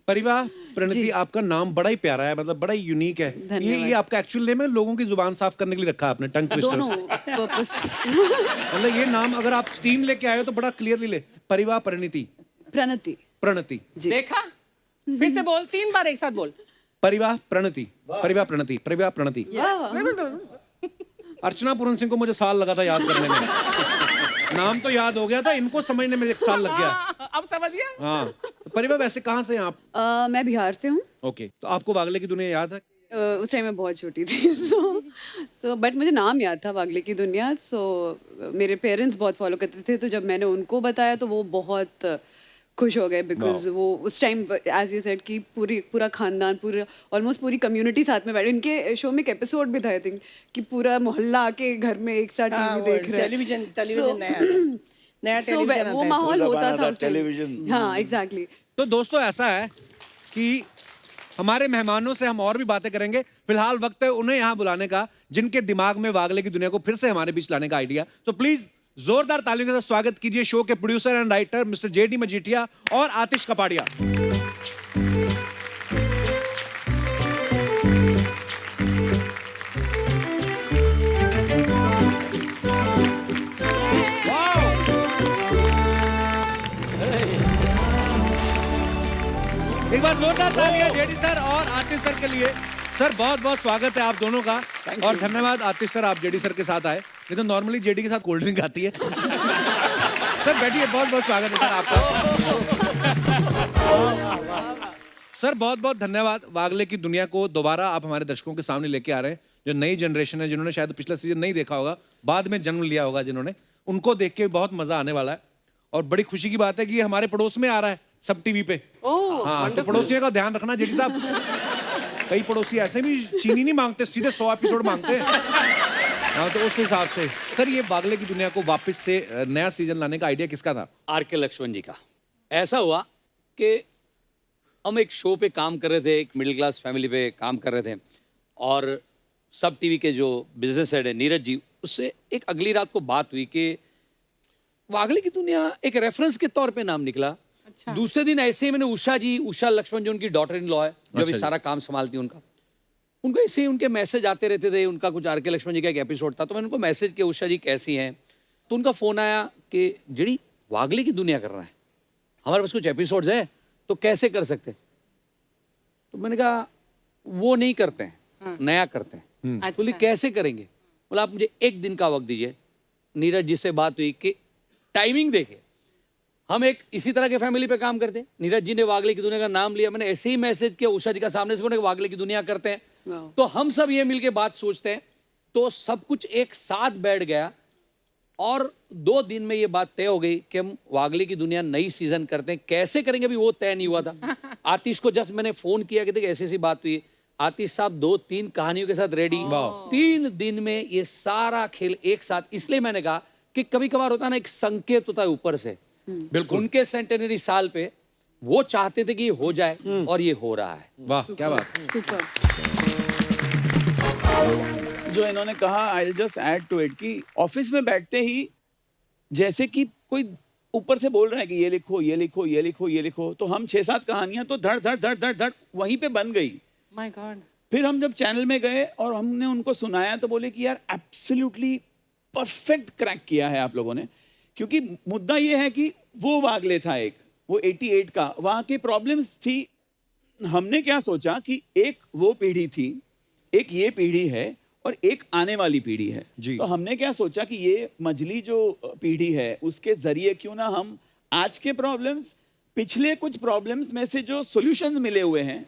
परिवार प्रणति, आपका नाम बड़ा ही प्यारा है, मतलब बड़ा ही यूनिक है. ये आपका एक्चुअल नेम है, लोगों की जुबान साफ करने के लिए रखा है आपने, टंग ट्विस्टर. मतलब ये नाम अगर आप स्टीम लेके आए हो तो बड़ा क्लियरली ले. परिवार प्रणति. प्रणति. प्रणति. देखा? फिर से बोल, 3 बार एक साथ बोल. परिवार प्रणति. परिवार प्रणति. परिवार प्रणति. अर्चना पूरन सिंह को मुझे साल लगा था याद करने में. नाम तो याद हो गया था, इनको समझने में 1 साल लग गया. अब समझ गया? हाँ. परिवार वैसे कहाँ से हैं आप? मैं बिहार से हूँ. ओके. तो आपको वागले की दुनिया याद है? उस टाइम मैं बहुत छोटी थी. सो बट मुझे नाम याद था, वागले की दुनिया. सो मेरे पेरेंट्स बहुत फॉलो करते थे, तो जब मैंने उनको बताया तो वो बहुत खुश हो गए, बिकॉज वो उस टाइम एज यू सेड कि पूरा खानदान, पूरा ऑलमोस्ट पूरी कम्युनिटी साथ में बैठे. इनके शो में एक एपिसोड भी था आई थिंक कि पूरा मोहल्ला आके घर में एक साथ टीवी देख रहे हैं. टेलीविजन नया टेलीविजन वो माहौल होता था टेलीविजन. हाँ एग्जैक्टली. तो दोस्तों ऐसा है कि हमारे मेहमानों से हम और भी बातें करेंगे. फिलहाल वक्त है उन्हें यहाँ बुलाने का जिनके दिमाग में वागले की दुनिया को फिर से हमारे बीच लाने का आइडिया. तो प्लीज जोरदार तालियों के साथ स्वागत कीजिए शो के producer and writer mister JD Majithia और आतिश कपाड़िया. एक बार जोरदार तालियां जेडी सर और आतिश सर के लिए. सर बहुत बहुत स्वागत है आप दोनों का. और धन्यवाद आतिश सर, आप जेडी सर के साथ आए. नहीं तो नॉर्मली जेडी के साथ कोल्ड ड्रिंक आती है. सर बैठिए, बहुत बहुत स्वागत है सर आपका. सर बहुत बहुत धन्यवाद. वागले की दुनिया को दोबारा आप हमारे दर्शकों के सामने लेके आ रहे हैं. जो नई जनरेशन है, जिन्होंने शायद पिछला सीजन नहीं देखा होगा, बाद में जन्म लिया होगा जिन्होंने, उनको देख के बहुत मजा आने वाला है. और बड़ी खुशी की बात है कि ये हमारे पड़ोस में आ रहा है सब टीवी पे. हाँ, तो पड़ोसियों का ध्यान रखना जेडी साहब. कई पड़ोसी ऐसे भी चीनी नहीं मांगते, सीधे 100 एपिसोड मांगते हैं. हाँ, तो उस हिसाब से सर ये वागले की दुनिया को वापस से नया सीजन लाने का आइडिया किसका था? आर.के. लक्ष्मण जी का. ऐसा हुआ कि हम एक शो पे काम कर रहे थे, एक मिडिल क्लास फैमिली पे काम कर रहे थे, और सब टीवी के जो बिजनेस हेड है नीरज जी, उससे एक अगली रात को बात हुई कि वागले की दुनिया एक रेफरेंस के तौर पे नाम निकला. अच्छा. दूसरे दिन ऐसे ही मैंने उषा लक्ष्मण जो उनकी डॉटर इन लॉ है, जो अभी सारा काम संभालती है, उनको ऐसे ही उनके मैसेज आते रहते थे. उनका कुछ आर.के. लक्ष्मण जी का एक एपिसोड था, तो मैंने उनको मैसेज किया, उषा जी कैसी हैं? तो उनका फ़ोन आया कि जेडी वागले की दुनिया कर रहा है, हमारे पास कुछ एपिसोड्स है, तो कैसे कर सकते? तो मैंने कहा वो नहीं करते हैं, नया करते हैं. बोली कैसे करेंगे? बोला आप मुझे 1 दिन का वक्त दीजिए. नीरज जी से बात हुई कि टाइमिंग देखे, हम एक इसी तरह के फैमिली पे काम करते हैं. नीरज जी ने वागले की दुनिया का नाम लिया, मैंने ऐसे ही मैसेज किया उषा जी का सामने से, वागले की दुनिया करते हैं. तो हम सब ये मिलके बात सोचते हैं, तो सब कुछ एक साथ बैठ गया और 2 दिन में ये बात तय हो गई कि हम वागले की दुनिया नई सीजन करते हैं. कैसे करेंगे अभी वो तय नहीं हुआ था. आतिश को जस्ट मैंने फोन किया कि ऐसी ऐसी बात हुई. आतिश साहब 2-3 कहानियों के साथ रेडी. 3 दिन में ये सारा खेल एक साथ. इसलिए मैंने कहा कि कभी कभार होता है ना, एक संकेत होता है ऊपर से. बिल्कुल. उनके सेंटेनरी साल पे वो चाहते थे कि ये हो जाए और ये हो रहा है. वाह क्या बात. सुपर. जो इन्होंने कहा, I just add to it कि ऑफिस में बैठते ही जैसे कि कोई ऊपर से बोल रहा है कि ये लिखो, ये लिखो, ये लिखो, ये लिखो, तो हम 6-7 कहानियां तो धड़ धड़ धड़ धड़ धड़ वहीं पे बन गई. My God. फिर हम जब चैनल में गए और हमने उनको सुनाया तो बोले कि यार एब्सोल्युटली परफेक्ट क्रैक किया है आप लोगों ने. क्योंकि मुद्दा ये है कि वो वागले था एक, वो 88 का, वहाँ की प्रॉब्लम्स थी. हमने क्या सोचा कि एक वो पीढ़ी थी, एक ये पीढ़ी है और एक आने वाली पीढ़ी है. तो हमने क्या सोचा कि ये मझली जो पीढ़ी है उसके जरिए क्यों ना हम आज के प्रॉब्लम्स, पिछले कुछ प्रॉब्लम्स में से जो सॉल्यूशंस मिले हुए हैं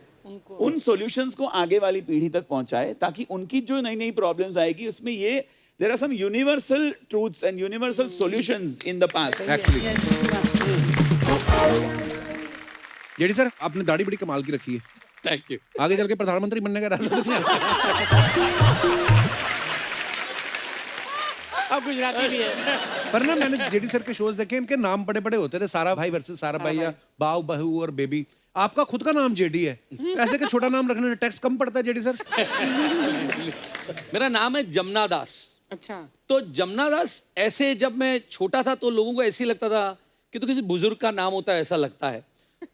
उन सॉल्यूशंस को आगे वाली पीढ़ी तक पहुंचाए, ताकि उनकी जो नई नई प्रॉब्लम्स आएगी उसमें ये there are some universal truths and universal solutions in the past. Actually. JD sir, आपने दाढ़ी बड़ी कमाल की रखी है। Thank you. आगे चल के प्रधानमंत्री बनने का इरादा तो नहीं है? अब गुजराती भी है। पर ना मैंने जेडी सर के शोज देखे, इनके नाम बड़े बड़े होते थे, सारा भाई वर्सेस सारा भाई या बाऊ बहू और बेबी। आपका खुद का नाम जेडी है, ऐसे का छोटा नाम रखने में टैक्स कम पड़ता है जेडी सर? मेरा नाम है जमुना दास। अच्छा। तो जमुना दास ऐसे जब मैं छोटा था तो लोगों को ऐसे ही लगता था कि तो किसी बुजुर्ग का नाम होता है ऐसा लगता है।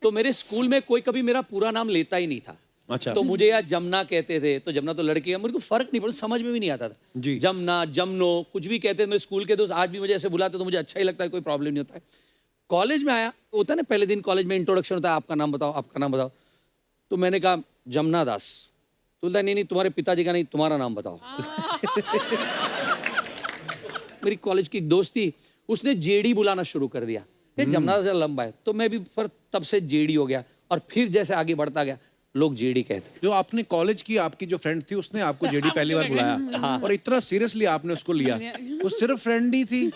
तो मेरे स्कूल में कोई कभी मेरा पूरा नाम लेता ही नहीं था। अच्छा। तो मुझे यार जमुना कहते थे, तो जमुना तो लड़की है, मेरे को फर्क नहीं पड़ता, समझ में भी नहीं आता था। जी। जमुना, जमनो, कुछ भी कहते थे। मेरे स्कूल के दोस्त आज भी मुझे ऐसे बुलाते तो मुझे अच्छा ही लगता है, कोई प्रॉब्लम नहीं होता है। कॉलेज में आया, होता है ना पहले दिन कॉलेज में इंट्रोडक्शन होता है, आपका नाम बताओ, आपका नाम बताओ। तो मैंने कहा जमुना दास। तो बोलता नहीं तुम्हारे पिताजी का नहीं, तुम्हारा नाम बताओ। मेरी कॉलेज की एक दोस्त थी, उसने जेडी बुलाना शुरू कर दिया। ये जमुना दास लंबा है, तो मैं भी फिर तब से जेडी हो गया। और फिर जैसे आगे बढ़ता गया लोग जेडी कहते। जो आपने कॉलेज की आपकी जो फ्रेंड थी उसने आपको जेडी पहली बार बुलाया। हाँ। और इतना सीरियसली आपने उसको लिया, वो सिर्फ फ्रेंड ही थी।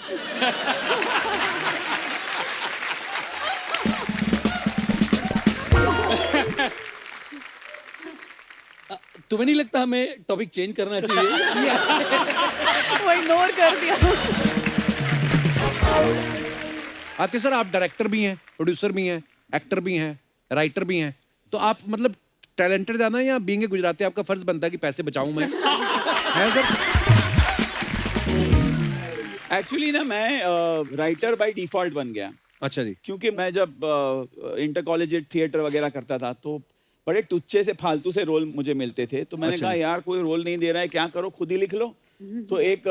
तुम्हें नहीं लगता हमें टॉपिक चेंज करना चाहिए? वो इग्नोर कर दिया। आते सर, आप डायरेक्टर भी हैं, प्रोड्यूसर भी हैं, एक्टर भी हैं, राइटर भी हैं, तो आप मतलब टैलेंटेड ज्यादा है या बीइंग ए गुजराती आपका फर्ज बनता है कि पैसे बचाऊं मैं? है सर? एक्चुअली ना मैं राइटर बाय डिफॉल्ट बन गया। अच्छा जी। क्योंकि मैं जब इंटर कॉलेजिएट थिएटर वगैरह करता था तो बड़े टुच्चे से फालतू से रोल मुझे मिलते थे। तो मैंने अच्छा। कहा यार कोई रोल नहीं दे रहा है, क्या करो खुद ही लिख लो। तो एक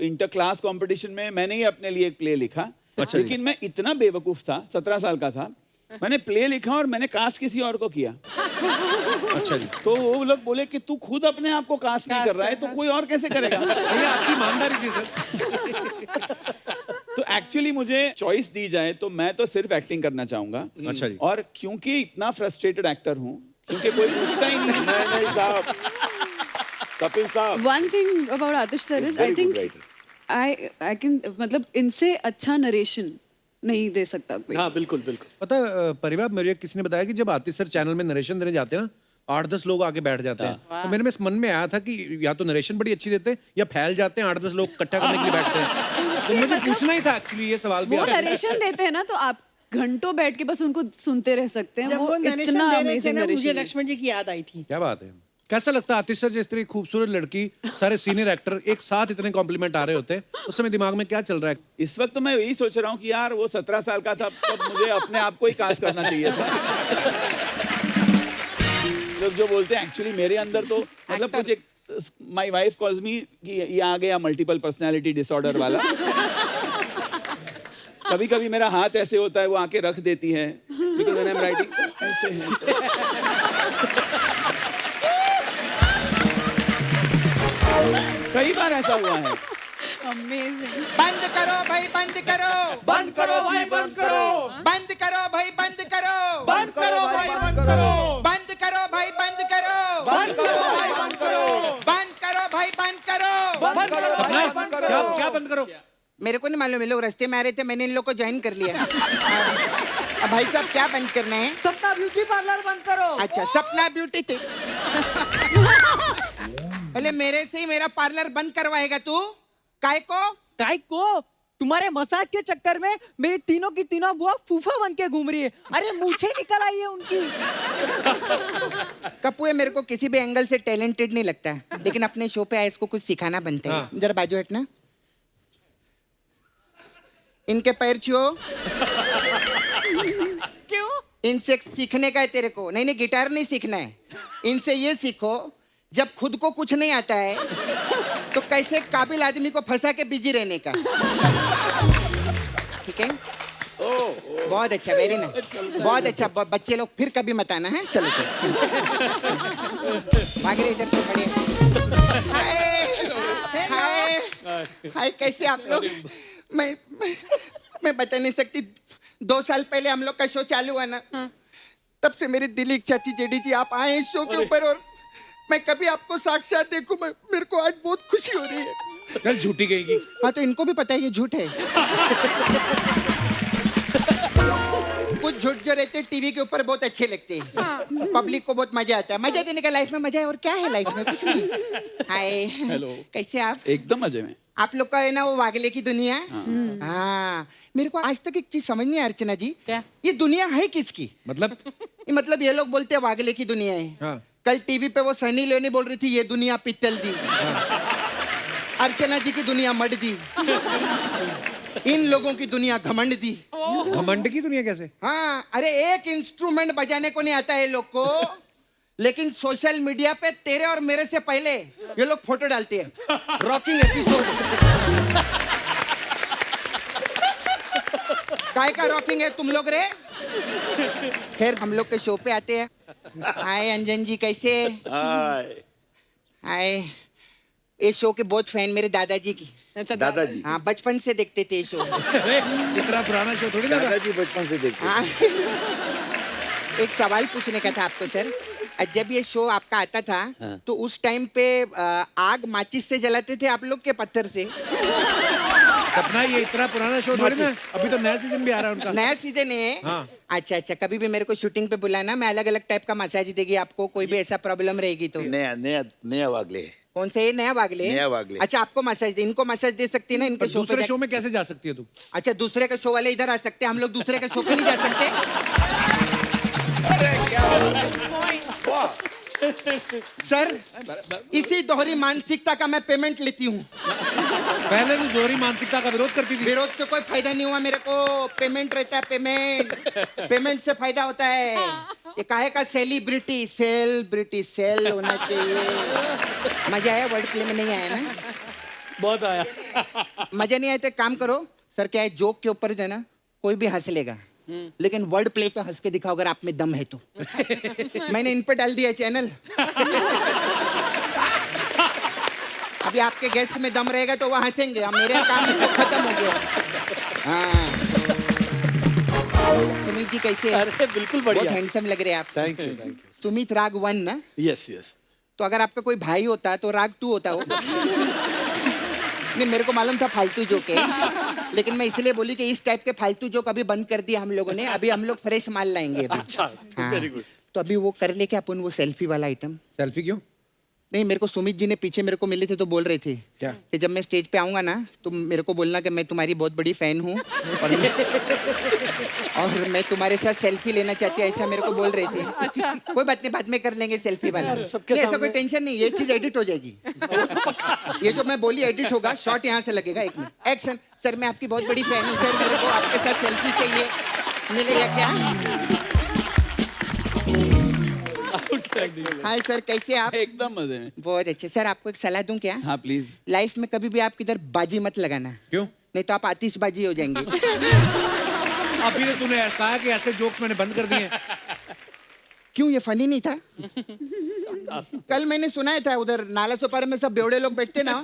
इंटर क्लास कंपटीशन में मैंने ही अपने लिए एक प्ले लिखा। अच्छा। लेकिन मैं इतना बेवकूफ था, 17 साल का था, मैंने प्ले लिखा और मैंने कास्ट किसी और को किया। अच्छा जी। तो वो लोग बोले कि तू खुद अपने आप को कास्ट नहीं कर रहा है तो कोई और कैसे करेगा? ये आपकी ईमानदारी थी सर। तो एक्चुअली मुझे चॉइस दी जाए तो मैं तो सिर्फ एक्टिंग करना चाहूंगा। अच्छा जी। और क्योंकि इतना फ्रस्ट्रेटेड एक्टर हूँ, क्योंकि कोई पूछता ही नहीं। नहीं साहब, कपिल साहब। One thing about Atish sir is I think I can मतलब इनसे अच्छा नरेशन नहीं दे सकता कोई। हाँ बिल्कुल बिल्कुल। पता है परिवार, मेरे किसी ने बताया कि जब आतिश सर चैनल में नरेशन देने जाते हैं ना, 8-10 लोग आके बैठ जाते हैं। तो मेरे में मन में आया था कि या तो नरेशन बड़ी अच्छी देते हैं या फैल जाते हैं, 8-10 लोग इकट्ठा करने के लिए बैठते हैं। तो मुझे पूछना ही था एक्चुअली ये सवाल भी। वो नरेशन देते हैं ना तो आप घंटों बैठ के बस उनको सुनते रह सकते हैं। जब वो नरेशन इतना दे रहे थे अमेजिंग ना, मुझे नरेशन है। लक्ष्मण जी की याद आई थी। क्या बात है। कैसा लगता है आतिश सर, जिस तरह खूबसूरत लड़की, सारे सीनियर एक्टर एक साथ इतने कॉम्प्लीमेंट आ रहे होते हैं, उस समय दिमाग में क्या चल रहा है? इस वक्त तो मैं यही सोच रहा हूँ कि यार वो 17 साल का था तब मुझे अपने आप को ही कास्ट करना चाहिए था। लोग जो बोलते हैं एक्चुअली मेरे अंदर तो मतलब कुछ एक, माय वाइफ कॉल्स मी कि ये आ गया मल्टीपल पर्सनालिटी डिसऑर्डर वाला। कभी कभी मेरा हाथ ऐसे होता है, वो आके रख देती है because when I am writing ऐसे है। कई बार ऐसा हुआ है। Amazing. बंद करो भाई, बंद करो, बंद करो भाई, बंद करो, बंद करो भाई, बंद करो, बंद करो भाई, बंद करो, बंद करो भाई, बंद करो, बंद करो भाई, बंद करो, बंद करो भाई, बंद करो, बंद करो भाई, बंद करो। क्या क्या बंद करो? मेरे को नहीं मालूम, ये लोग रास्ते में आ रहे थे, मैंने इन लोग को ज्वाइन कर लिया। अब भाई साहब क्या बंद करना है? सपना ब्यूटी पार्लर बंद करो। अच्छा, सपना ब्यूटी थी। पहले मेरे से ही मेरा पार्लर बंद करवाएगा तू? काय को? तुम्हारे मसाज के चक्कर में मेरी तीनों की तीनों बुआ फूफा बन के घूम रही है। अरे मूछें निकल आई है उनकी। कपूए मेरे को किसी भी एंगल से टैलेंटेड नहीं लगता, लेकिन अपने शो पे आए इसको कुछ सिखाना बनता है। जरा बाजू हटना। इनके पैर छुओ। क्यों? इनसे सीखने का है तेरे को। नहीं नहीं, गिटार नहीं सीखना है, इनसे ये सीखो जब खुद को कुछ नहीं आता है तो कैसे काबिल आदमी को फंसा के बिजी रहने का। ठीक है? बहुत अच्छा, वेरी नाइस, बहुत अच्छा। बच्चे लोग फिर कभी मत आना है। चलो भाग रहे इधर से, खड़े। हाय हाय, कैसे आप लोग? मैं बता नहीं सकती। 2 साल पहले हम लोग का शो चालू हुआ ना, तब से मेरी दिली इच्छा थी जेडी जी आप आए इस शो के ऊपर और मैं कभी आपको साक्षात देखूं। मेरे को आज बहुत खुशी हो रही है। चल झूठी गएगी। हाँ तो इनको भी पता है ये झूठ है। कुछ झूठ जो रहते हैं टीवी के ऊपर बहुत अच्छे लगते हैं, पब्लिक को बहुत मजा आता है। मजा देने का लाइफ में मजा है, और क्या है लाइफ में, कुछ नहीं। हाय, हेलो, कैसे आप? एकदम मजे में। आप लोग का है ना वो वागले की दुनिया। हाँ, मेरे को आज तक एक चीज समझ नहीं आई अर्चना जी, क्या? ये दुनिया है किसकी? मतलब ये लोग बोलते हैं वागले की दुनिया है। हाँ। कल टीवी पे वो सनी लियोनी बोल रही थी ये दुनिया पित्तल दी। अर्चना जी की दुनिया मड दी। इन लोगों की दुनिया घमंड दी। घमंड की दुनिया कैसे? हाँ, अरे एक इंस्ट्रूमेंट बजाने को नहीं आता है लोग को, लेकिन सोशल मीडिया पे तेरे और मेरे से पहले ये लोग फोटो डालते हैं, रॉकिंग एपिसोड। काय का रॉकिंग है तुम लोग रे? फिर हम लोग के शो पे आते हैं। हाय अंजन जी, कैसे? हाय, ये शो के बहुत फैन मेरे दादाजी की। दादाजी? हाँ, बचपन से देखते थे ये शो। इतना पुराना शो थोड़ी ना था। दादाजी बचपन से देखते हाँ। एक सवाल पूछने का था आपको सर, जब ये शो आपका आता था तो उस टाइम पे आग माचिस से जलाते थे आप लोग के पत्थर से? सपना, ये इतना पुराना शो थोड़ी ना, अभी तो नया सीजन भी आ रहा है उनका। नया सीजन है? हाँ। अच्छा, कभी भी मेरे को शूटिंग पे बुलाना, मैं अलग अलग टाइप का मसाज देगी आपको, कोई भी ऐसा प्रॉब्लम रहेगी तो। नया वागले है। कौन से? नया वागले? नया वागले। अच्छा, आपको मसाज दे, इनको मसाज दे सकती है ना इनके शो पे? दूसरे शो में कैसे जा सकती है तू? अच्छा, दूसरे के शो वाले इधर आ सकते हैं, हम लोग दूसरे के शो पे नहीं जा सकते? सर, इसी दोहरी मानसिकता का मैं पेमेंट लेती हूँ। पहले तू दोहरी मानसिकता का विरोध करती थी। विरोध से कोई फायदा नहीं हुआ मेरे को, पेमेंट रहता है, पेमेंट से फायदा होता है। ये काहे का सेलिब्रिटी सेल होना चाहिए। मजा आया? वर्ड प्ले में नहीं आया ना? बहुत आया। मजा नहीं आया तो एक काम करो सर, क्या है, जोक के ऊपर जो है ना कोई भी हंस लेगा, लेकिन वर्ड प्ले पे हंस के दिखाओ अगर आप में दम है तो। मैंने इन पे डाल दिया चैनल। अभी आपके गेस्ट में दम रहेगा तो वो हंसेंगे, अब मेरा काम तो खत्म हो गया। हाँ, सुमित जी कैसे? अरे बिल्कुल बढ़िया, बहुत हैंडसम लग रहे हैं आप। Thank you. सुमित राग 1 ना? यस। तो अगर आपका कोई भाई होता तो राग 2 होता हो। नहीं, मेरे को मालूम था फालतू जोक है, लेकिन मैं इसलिए बोली कि इस टाइप के फालतू जोक अभी बंद कर दिया हम लोगों ने, अभी हम लोग फ्रेश माल लाएंगे अभी। अच्छा, वेरी गुड। तो अभी वो कर ले क्या अपन, वो सेल्फी वाला आइटम? सेल्फी क्यों? नहीं, मेरे को सुमित जी ने पीछे मेरे को मिले थे तो बोल रहे थे क्या? कि जब मैं स्टेज पे आऊंगा ना तो मेरे को बोलना कि मैं तुम्हारी बहुत बड़ी फैन हूँ और मैं तुम्हारे साथ सेल्फी लेना चाहती हूँ, ऐसा मेरे को बोल रहे थे। अच्छा, कोई बात नहीं, बाद में कर लेंगे सेल्फी वाला। नहीं, ऐसा कोई टेंशन नहीं, ये चीज एडिट हो जाएगी। ये जो मैं बोली एडिट होगा, शॉट यहाँ से लगेगा। 1 मिनट, एक्शन। सर, मैं आपकी बहुत बड़ी फैन हूँ सर, मेरे को आपके साथ सेल्फी चाहिए, मिलेगा क्या? हाय सर, कैसे आप? एकदम मजे में। बहुत अच्छे। सर, आपको एक सलाह दूं क्या? हाँ प्लीज। लाइफ में कभी भी आप किधर बाजी मत लगाना। क्यों? नहीं तो आप आतिशबाजी हो जाएंगे। अभी तो तूने कहा कि ऐसे जोक्स मैंने बंद कर दिए। क्यों, ये फनी नहीं था? कल मैंने सुनाया था उधर नाला सोपारे में सब बेवड़े लोग बैठते ना,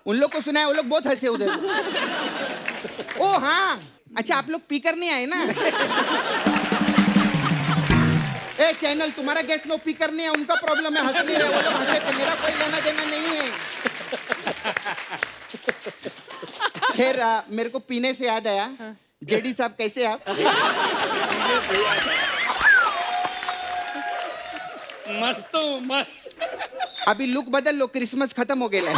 उन लोग को सुनाया, वो लोग बहुत हंसे उधर। ओ हाँ, अच्छा, आप लोग पीकर नहीं आए ना? ए चैनल, तुम्हारा गेस्ट नो पीकर नहीं है, उनका प्रॉब्लम है, हंस नहीं रहे वो लोग, हंसे थे, मेरा कोई लेना देना नहीं है। फिर मेरे को पीने से याद आया, जेडी साहब कैसे आप? मस्त मस्त। अभी लुक बदल लो, क्रिसमस खत्म हो गया है।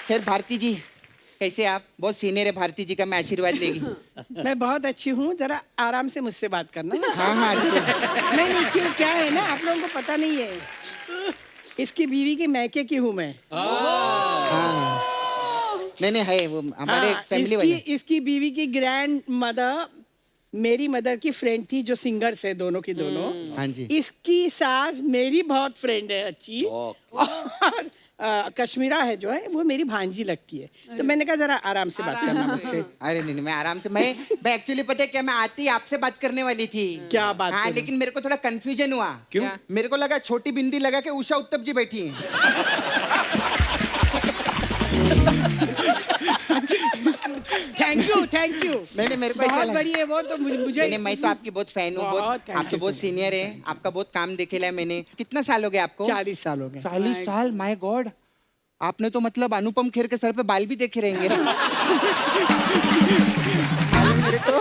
फिर भारती जी कैसे आप? बहुत सीनियर है भारती जी का, मैं आशीर्वाद लेगी। मैं बहुत अच्छी हूँ, जरा आराम से मुझसे बात करना। हाँ। नहीं, क्यों, क्या है ना, आप लोगों को पता नहीं है, इसकी बीवी की मैके की हूँ मैं। हाँ। नहीं है, वो हमारे फैमिली वाले। इसकी बीवी की ग्रैंड मदर मेरी मदर की फ्रेंड थी, जो सिंगर्स है दोनों की दोनों। हाँ जी। इसकी सास मेरी बहुत फ्रेंड है अच्छी, और कश्मीरा है जो है वो मेरी भांजी लगती है। तो मैंने कहा जरा आराम से बात करना मुझसे। अरे नहीं, मैं आराम से, मैं एक्चुअली पता है क्या, मैं आती आपसे बात करने वाली थी। क्या बात? हाँ, लेकिन मेरे को थोड़ा कंफ्यूजन हुआ। क्यों? मेरे को लगा छोटी बिंदी लगा के उषा उत्तप जी बैठी हैं। Thank you thank you. नहीं मेरे को ऐसा बहुत लगा। बड़ी है वो तो मुझे नहीं मैं तो आपकी बहुत फैन हूँ, बहुत thank आप तो you बहुत so सीनियर है, आपका बहुत काम देखेला है मैंने। कितना साल हो गया आपको? 40 साल हो गए। 40 साल, माय गॉड। आपने तो मतलब अनुपम खेर के सर पे बाल भी देखे रहेंगे ना। मालूम मेरे को।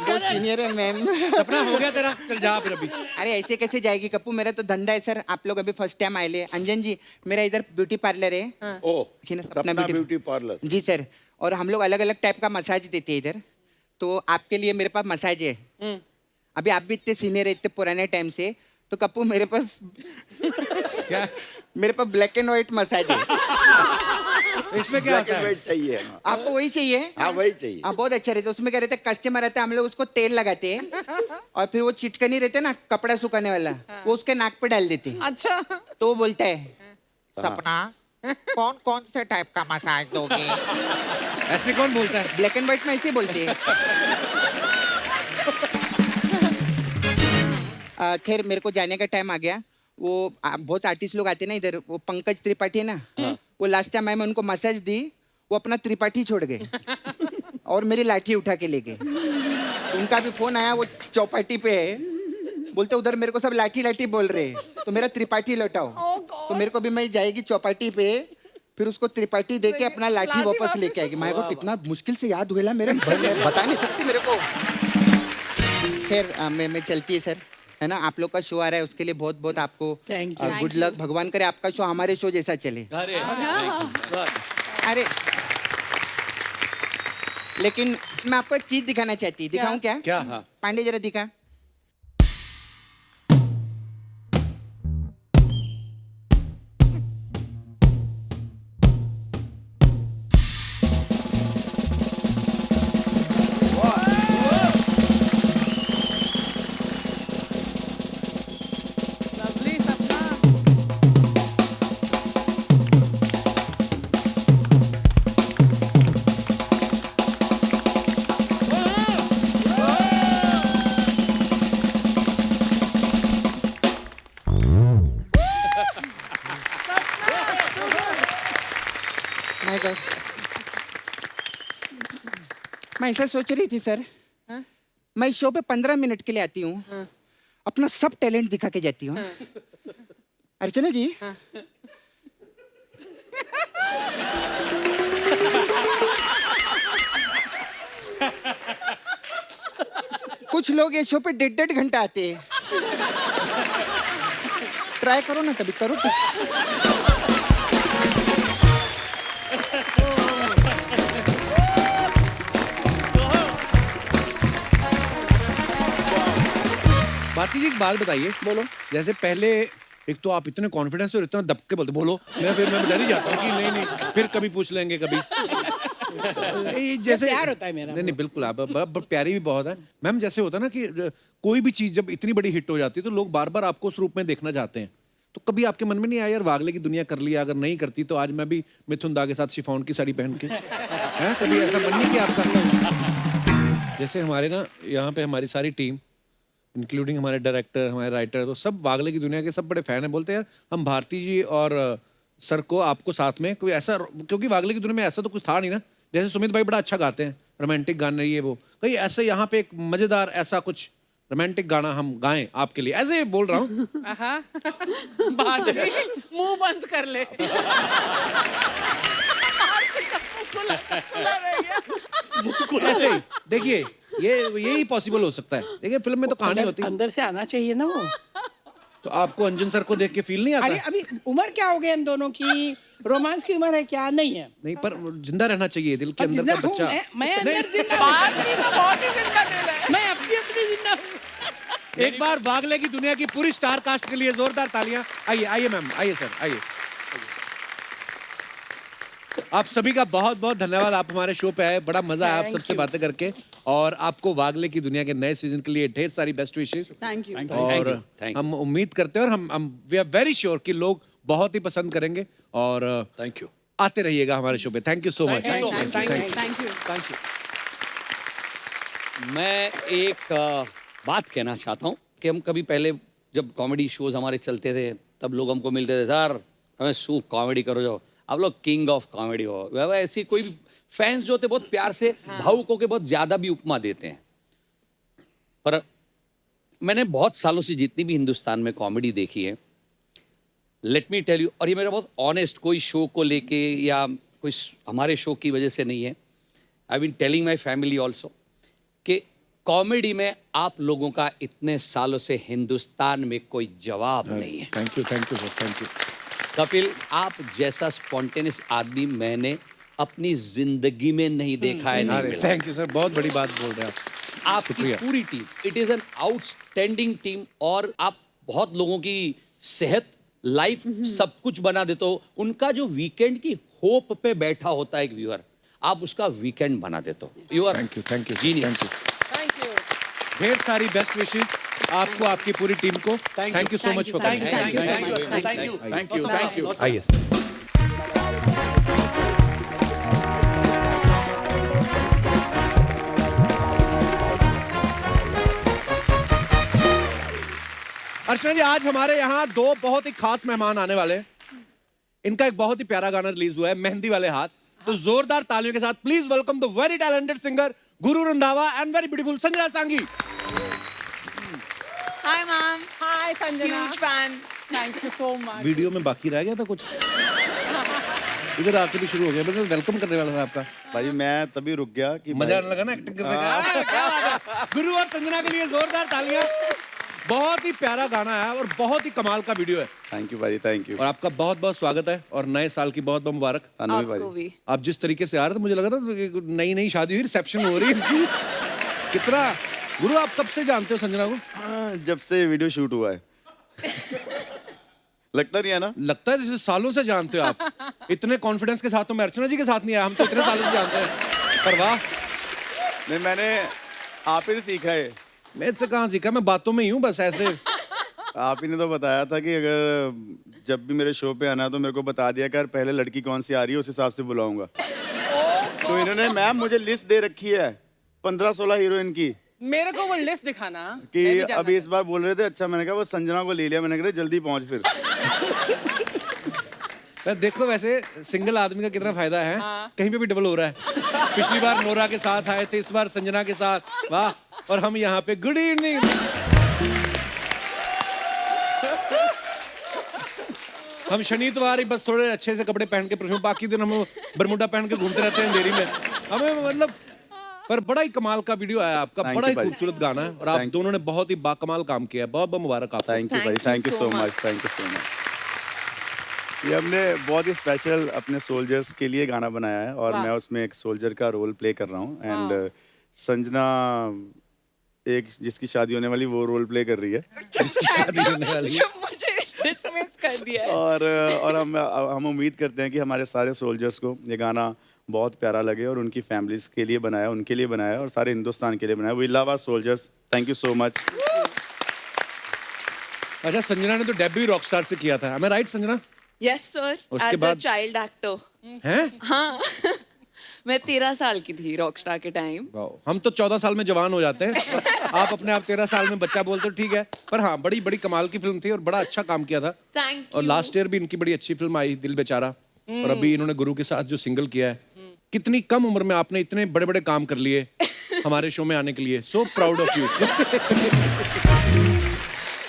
बहुत सीनियर है मैम। सपना हो गया तेरा, चल जा फिर अभी। अरे ऐसे कैसे जाएगी कप्पू, मेरा तो धंधा है सर। आप लोग अभी फर्स्ट टाइम आए ले। अंजन जी मेरा इधर ब्यूटी पार्लर है। ओ सपना ब्यूटी पार्लर। जी सर, और हम लोग अलग अलग टाइप का मसाज देते हैं इधर, तो आपके लिए मेरे पास मसाज है। अभी आप भी इतने सीनियर है, इतने पुराने टाइम से, तो कप्पू मेरे पास क्या? मेरे पास ब्लैक एंड व्हाइट मसाज है। इसमें क्या होता है? चाहिए आपको वही चाहिए? हाँ वही चाहिए। हाँ बहुत अच्छा रहता है। उसमें क्या रहता है, कस्टमर रहता है, हम लोग उसको तेल लगाते हैं और फिर वो चिटकनी रहते हैं ना, कपड़ा सुखाने वाला, वो उसके नाक पे डाल देते हैं। अच्छा तो वो बोलता है सपना कौन कौन से टाइप का मसाज दोगे? ऐसे कौन बोलता है? ब्लैक एंड व्हाइट में ऐसे बोलते हैं। खैर मेरे को जाने का टाइम आ गया। वो बहुत आर्टिस्ट लोग आते हैं ना इधर, वो पंकज त्रिपाठी है ना, वो लास्ट टाइम मैं उनको मसाज दी, वो अपना त्रिपाठी छोड़ गए और मेरी लाठी उठा के ले गए। उनका भी फोन आया, वो चौपाटी पे है, बोलते उधर मेरे को सब लाठी लाठी बोल रहे हैं, तो मेरा त्रिपाठी लौटाओ। तो मेरे को भी मैं जाएगी चौपाटी पे, फिर उसको त्रिपाठी दे के अपना लाठी वापस लेके आएगी। मेरे को कितना मुश्किल से याद हुआ मेरे, बता नहीं सकती मेरे को। खैर मैं चलती है सर, है ना। आप लोग का शो आ रहा है, उसके लिए बहुत बहुत आपको गुड लक। भगवान करे आपका शो हमारे शो जैसा चले। अरे लेकिन मैं आपको एक चीज दिखाना चाहती, दिखाऊं क्या? क्या? पांडे जरा दिखा। Lovely, Sapna. My God. मैं ऐसा सोच रही थी सर, मैं शो पे 15 मिनट के लिए आती हूँ, अपना सब टैलेंट दिखा के जाती हूँ। अर्चना जी, कुछ लोग ये शो पे 1.5 घंटा आते हैं। ट्राई करो ना, कभी करो कुछ। भारती जी एक बात बताइए। बोलो। जैसे पहले एक तो आप इतने कॉन्फिडेंस और इतना दबके बोलते, बोलो। फिर मैं डर ही जाता हूँ कि नहीं फिर कभी पूछ लेंगे कभी। जैसे प्यार होता है मेरा। नहीं बिल्कुल, आप प्यारी भी बहुत है मैम। जैसे होता है ना कि कोई भी चीज जब इतनी बड़ी हिट हो जाती है तो लोग बार बार आपको उस रूप में देखना चाहते हैं। तो कभी आपके मन में नहीं आया यार वागले की दुनिया कर लिया, अगर नहीं करती तो आज मैं भी मिथुन दा के साथ शिफॉन की साड़ी पहन के, हैं? कभी ऐसा मन नहीं किया आपका? जैसे हमारे ना यहाँ पे हमारी सारी टीम इंक्लूडिंग हमारे डायरेक्टर, हमारे राइटर, तो सब वागले की दुनिया के सब बड़े फैन हैं। बोलते हैं यार हम भारती जी और सर को आपको साथ में कोई ऐसा, क्योंकि वागले की दुनिया में ऐसा तो कुछ था नहीं ना। जैसे सुमित भाई बड़ा अच्छा गाते हैं, रोमांटिक गाने, ये वो, कहीं ऐसे यहाँ पे एक मजेदार ऐसा कुछ रोमांटिक गाना हम गाएं आपके लिए, ऐसे बोल रहा हूँ। मुंह बंद कर ले। ऐसे ही देखिए, यही पॉसिबल हो सकता है। देखिए फिल्म में तो कहानी होती है, अंदर से आना चाहिए ना वो। तो आपको अंजन सर को देख के फील नहीं आता? अरे अभी उम्र क्या हो गई हम दोनों की, रोमांस की उम्र है क्या? नहीं है। नहीं, पर जिंदा रहना चाहिए दिल के अंदर का बच्चा। मैं अंदर जिंदा, मैं अपनी जिंदा हूँ। एक बार वागले की दुनिया की पूरी स्टार कास्ट के लिए जोरदार तालियां। आइए आइए मैम, आइए सर, आइए। आप सभी का बहुत बहुत धन्यवाद, आप हमारे शो पे आए, बड़ा मजा आया आप सबसे बातें करके, और आपको वागले की दुनिया के नए सीजन के लिए ढेर सारी बेस्ट विशेष। Thank you. और हम उम्मीद करते हैं और हम वी आर वेरी श्योर कि लोग बहुत ही पसंद करेंगे। और थैंक यू, आते रहिएगा हमारे शो पे। Thank you so much. Thank you. मैं एक बात कहना चाहता हूँ कि हम कभी पहले जब कॉमेडी शोज हमारे चलते थे तब लोग हमको मिलते थे, सर हमें सूप कॉमेडी करो, जाओ आप लोग किंग ऑफ कॉमेडी हो। ऐसी कोई फैंस जो होते बहुत प्यार से भावुक होकर बहुत ज्यादा भी उपमा देते हैं। पर मैंने बहुत सालों से जितनी भी हिंदुस्तान में कॉमेडी देखी है, लेट मी टेल यू, और ये मेरा बहुत ऑनेस्ट, कोई शो को लेके या कोई हमारे शो की वजह से नहीं है, I been telling my family also कि कॉमेडी में आप लोगों का इतने सालों से हिंदुस्तान में कोई जवाब नहीं है। Thank you sir, thank you. Kapil, आप जैसा स्पॉन्टेनियस आदमी मैंने अपनी जिंदगी में नहीं देखा है, नहीं मिला। थैंक यू सर, बहुत बड़ी बात बोल रहे हैं आप। आपकी पूरी team, it is an outstanding team, और आप बहुत लोगों की सेहत, लाइफ, सब कुछ बना देते हो। उनका जो वीकेंड की होप पे बैठा होता है एक व्यूअर, आप उसका वीकेंड बना देते हो। You are thank you, thank you, genius. Thank you. ढेर सारी बेस्ट विशेस आपको, आपकी पूरी टीम को। Thank you so much for coming. Thank you. आइए। अर्चना जी, आज हमारे यहाँ दो बहुत ही खास मेहमान आने वाले हैं। इनका एक बहुत ही प्यारा गाना रिलीज हुआ है, मेहंदी वाले हाथ। तो जोरदार तालियों के साथ please welcome the very talented singer Guru Randhawa and very beautiful Sanjana Sanghi. Hi ma'am. Hi Sanjana, Huge fan. Thank you so much. Video में बाकी रह गया था कुछ, इधर आके भी शुरू हो गया। मैं वेलकम करने वाला था आपका। भाई मैं तभी रुक गया कि मजा आने लगा ना एक्टिंग करने का। क्या बात है। गुरु और संजना के लिए जोरदार तालियां। बहुत ही प्यारा गाना है और बहुत ही कमाल का वीडियो है। थैंक यू भाई, थैंक यू। और आपका बहुत बहुत स्वागत है और नए साल की बहुत बहुत मुबारक। आपको भी। आप जिस तरीके से आ रहे थे, मुझे लग रहा था नई नई शादी हुई, रिसेप्शन हो रही है। कितना गुरु, आप कब से जानते हो संजना को? जब से वीडियो शूट हुआ है। लगता नहीं है ना? लगता है जैसे सालों से जानते हो आप। इतने कॉन्फिडेंस के साथ तो मैं अर्चना जी के साथ नहीं आया, हम तो इतने सालों से जानते हैं। पर वाह, नहीं मैंने आप ही से सीखा है। मैं इससे कहाँ सीखा, मैं बातों में ही हूँ बस ऐसे। आप ही ने तो बताया था कि अगर जब भी मेरे शो पे आना तो मेरे को बता दिया कर पहले लड़की कौन सी आ रही है, उस हिसाब से बुलाऊंगा। तो इन्होंने मैम मुझे लिस्ट दे रखी है 15-16 हीरोइन की, मेरे को वो लिस्ट दिखाना कि अभी इस बार बोल रहे थे। अच्छा, मैंने कहा वो संजना को ले लिया, मैंने कहा जल्दी पहुंच फिर। देखो वैसे सिंगल आदमी का कितना फायदा है। कहीं पे भी डबल हो रहा है। पिछली बार नोरा के साथ आए थे, इस बार संजना के साथ। वाह। और हम यहाँ पे गुड इवनिंग। हम शनिवार ही बस थोड़े अच्छे से कपड़े पहन के, बाकी दिन हम बरमुडा पहन के घूमते रहते हैं अंधेरी में। हमें मतलब, पर बड़ा ही कमाल का वीडियो आया आपका, बड़ा ही खूबसूरत गाना है और आप दोनों ने बहुत ही बाकमाल काम किया है। बहुत बहुत मुबारक आपको। थैंक यू भाई, thank you so much, thank you so much. ये हमने बहुत ही स्पेशल अपने सोल्जर्स के लिए गाना बनाया है और मैं उसमें एक सोल्जर का रोल प्ले कर रहा हूँ। एंड संजना एक जिसकी शादी होने वाली वो रोल प्ले कर रही है। जिसकी शादी होने वाली है। मुझे डिसमिस कर दिया है। और हम उम्मीद करते हैं कि हमारे सारे सोल्जर्स को ये गाना बहुत प्यारा लगे और उनकी फैमिलीज के लिए बनाया, उनके लिए बनाया और सारे हिंदुस्तान के लिए बनाया। We love our soldiers. Thank you so much. अच्छा, संजना ने तो डेब्यू रॉकस्टार से किया था, am I right Sanjana? Yes sir, उसके एज अ बाद चाइल्ड एक्टर। हैं? हाँ। मैं 13 साल की थी रॉकस्टार के टाइम। हम तो 14 साल में जवान हो जाते हैं। आप अपने आप 13 साल में बच्चा बोलते हो, ठीक है। पर हाँ, बड़ी बड़ी कमाल की फिल्म थी और बड़ा अच्छा काम किया था। थैंक और यू। लास्ट ईयर भी इनकी बड़ी अच्छी फिल्म आई, दिल बेचारा। और अभी इन्होंने गुरु के साथ जो सिंगल किया है। कितनी कम उम्र में आपने इतने बड़े बड़े काम कर लिए हमारे शो में आने के लिए। So proud of you.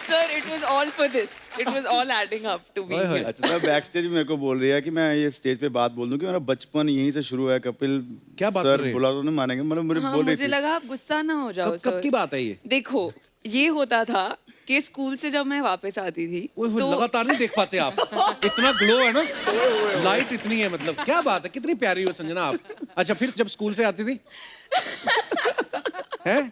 Sir, it was all for this, it was all adding up to be here. अच्छा, बैक स्टेज मेरे को बोल रही है कि मैं ये स्टेज पे बात बोल दूं कि मेरा बचपन यहीं से शुरू है। कपिल क्या बात सर कर रहे हैं? बुला तो नहीं मानेंगे, मतलब मुझे हाँ, बोल रही मुझे थी। लगा आप गुस्सा ना हो जाओ। कब की बात है ये? देखो, ये होता था कि स्कूल से जब मैं वापस आती थी तो लगातार नहीं देख पाते आप। इतना ग्लो है ना, लाइट इतनी है, मतलब क्या बात है, कितनी प्यारी हो संजना आप। अच्छा, फिर जब स्कूल से आती थी हैं?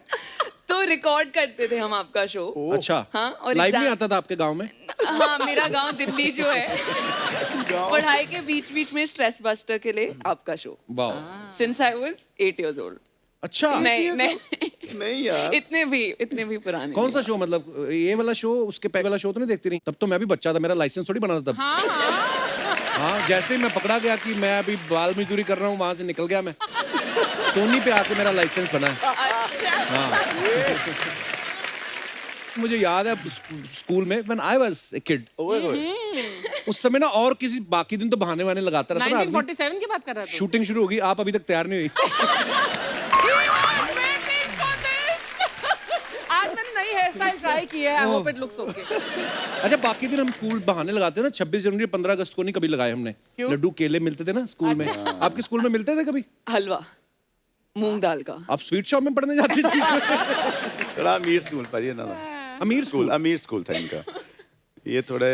तो रिकॉर्ड करते थे हम आपका शो। अच्छा, हाँ, और लाइव नहीं exam- आता था आपके गांव में? हाँ, मेरा गांव दिल्ली जो है, पढ़ाई के बीच बीच में स्ट्रेस बस्टर के लिए आपका शो। वाह। Since I was 8 years old। अच्छा, नहीं यार, इतने भी पुराने। कौन सा शो, मतलब ये वाला शो, उसके पहले वाला शो तो नहीं देखती रही? तब तो मैं भी बच्चा था, मेरा लाइसेंस थोड़ी बना था तब। हाँ, जैसे ही मैं पकड़ा गया कि मैं अभी बाल मजदूरी कर रहा हूँ, वहां से निकल गया मैं। सोनी पे आके मेरा लाइसेंस बना है। हाँ। फर्स्ट मुझे याद है स्कूल में when I was a kid, उस समय ना और किसी बाकी दिन तो बहाने वाने लगाता रहता ना आदमी। 1947 की बात कर रहा था। शूटिंग शुरू होगी, आप अभी तक तैयार नहीं हुई। आज मैंने नई हेयर स्टाइल ट्राई की है, I hope it looks okay. अच्छा बाकी दिन हम स्कूल बहाने लगाते हैं ना, 26 जनवरी 15 अगस्त को नहीं कभी लगाए हमने। लड्डू केले मिलते थे ना स्कूल में। आपके स्कूल में मिलते थे कभी? हलवा मूंग दाल का। आप स्वीट शॉप में पढ़ने जाती थी? थोड़ा अमीर स्कूल पर ये ना, अमीर स्कूल था इनका। ये थोड़े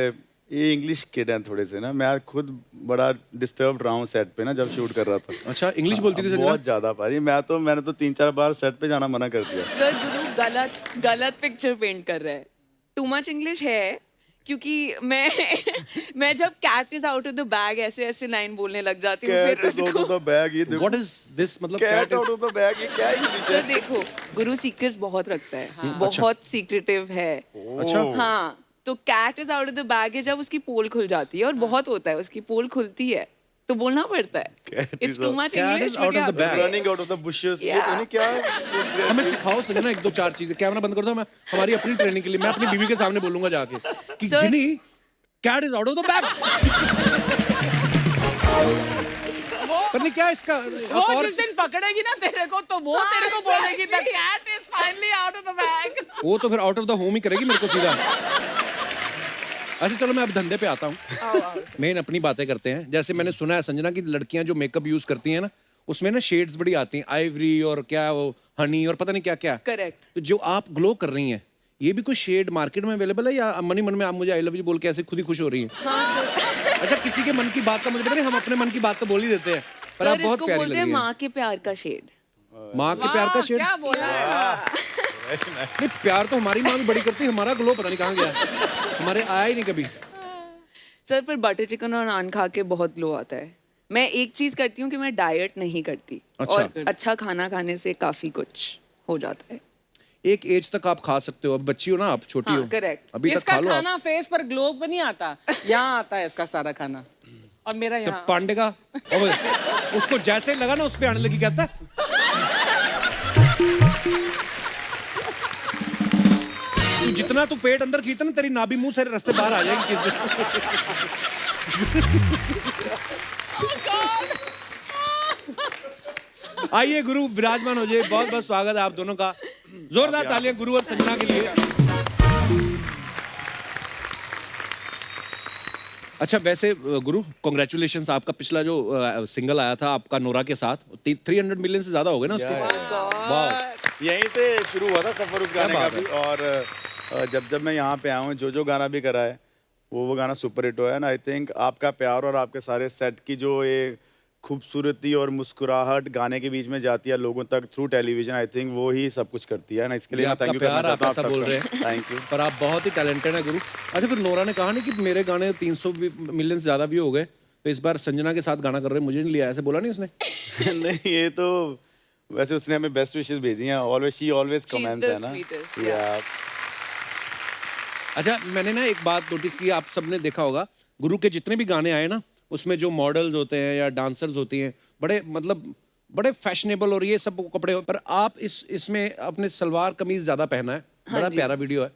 ये इंग्लिश किड हैं थोड़े से ना। मैं खुद बड़ा डिस्टर्ब रहा हूँ सेट पे ना जब शूट कर रहा था। अच्छा इंग्लिश बोलती थी? बहुत ज्यादा पारी। मैंने तो 3-4 बार सेट पे जाना मना कर दिया। सर गुरु गलत पिक्चर पेंट कर रहा है। टू मच इंग्लिश है क्योंकि मैं जब cat is out of the bag ऐसे लाइन बोलने लग जाती हूँ। Cat is out of the bag, ये देखो। What is this? मतलब cat out of the bag, ये क्या इंग्लिश है? तो देखो गुरु सीक्रेट बहुत रखता है, बहुत सीक्रेटिव है। अच्छा हाँ, तो cat is out of the bag है जब उसकी पोल खुल जाती है, और बहुत होता है उसकी पोल खुलती है तो बोलना पड़ता है। It's too much English. Out of the bag, running out of the bushes. ये तो नहीं क्या है? हमें सिखाओ सही ना 1-2-4 चीजें। कैमरा बंद कर दो, मैं हमारी अपनी ट्रेनिंग के लिए मैं अपनी बीवी के सामने बोलूंगा जाके कि गिनी cat is out of the bag. पर नहीं क्या इसका वो जिस दिन पकड़ेगी ना तेरे को तो वो तेरे को बोलेगी the cat is finally out of the bag. वो तो फिर आउट ऑफ द होम ही करेगी मेरे को सीधा। अच्छा चलो मैं अब धंधे पे आता हूँ। मेन अपनी बातें करते हैं। जैसे मैंने सुना है संजना की लड़कियां जो मेकअप यूज करती हैं ना, उसमें ना शेड्स बड़ी आती हैं, आइवरी और क्या वो हनी और पता नहीं क्या क्या। करेक्ट। तो जो आप ग्लो कर रही हैं, ये भी कोई शेड मार्केट में अवेलेबल है या मन ही मन में आप मुझे आई लव यू बोल के ऐसे खुद ही खुश हो रही हैं? अच्छा किसी के मन की बात का मुझे पता नहीं, हम अपने मन की बात तो बोल ही देते हैं, पर आप बहुत प्यारी लग रही हैं। माँ के प्यार का शेड। माँ के प्यार का शेड? क्या बोला है? नहीं प्यार तो हमारी माँ भी बड़ी करती है, हमारा ग्लो पता नहीं कहाँ गया, हमारे आया ही नहीं कभी। सर पर बटर चिकन और नान खा के बहुत ग्लो आता है। मैं एक चीज करती हूँ कि मैं डाइट नहीं करती। अच्छा। और अच्छा खाना खाने से काफी कुछ हो जाता है। एक एज तक आप खा सकते हो, अब बच्ची हो ना आप, छोटी हो। करेक्ट। अभी तक इसका खा लो खाना फेस पर ग्लो पे नहीं आता, यहाँ आता है इसका सारा खाना। और मेरा तो यहाँ पांडे का उसको जैसे लगा ना उस पे आने लगी, कहता तू जितना तू पेट अंदर खींचता ना तेरी नाभि मुंह से रास्ते बाहर आ जाएगी किस दिन। आइए गुरु विराजमान हो जाइए। बहुत बहुत स्वागत है आप दोनों का। जोरदार तालियां गुरु और संजना के लिए। अच्छा वैसे गुरु कॉन्ग्रेचुलेशंस, आपका पिछला जो सिंगल आया था आपका नोरा के साथ 300 मिलियन से ज्यादा हो गए ना उसको। वाह। यहीं से शुरू हुआ था सफर उस गाने का भी। और जब मैं यहाँ पे आया हूँ, जो गाना भी करा है वो गाना सुपर हिट हुआ है ना। आई थिंक आपका प्यार और आपके सारे सेट की जो ये खूबसूरती और मुस्कुराहट गाने के बीच में जाती है लोगों तक थ्रू टेलीविजन, आई थिंक वो ही सब कुछ करती है ना। इसके लिए आपका थैंक यू प्यार आप ऐसा बोल रहे हैं। Thank you. पर आप बहुत ही टैलेंटेड है गुरु। अच्छा फिर नोरा ने कहा नहीं कि मेरे गाने 300 मिलियन से ज्यादा भी हो गए, तो इस बार संजना के साथ गाना कर रहे हैं, मुझे नहीं लिया, ऐसे बोला नहीं उसने? नहीं ये तो वैसे उसने हमें बेस्ट विशेस भेजी हैं। ऑलवेज शी ऑलवेज कमेंट्स है ना। या अच्छा मैंने ना एक बात नोटिस की, आप सबने देखा होगा गुरु के जितने भी गाने आए ना, उसमें जो मॉडल्स होते हैं या डांसर्स होती हैं बड़े मतलब बड़े फैशनेबल और ये सब कपड़े, पर आप इसमें अपने सलवार कमीज ज्यादा पहना है। बड़ा प्यारा वीडियो है।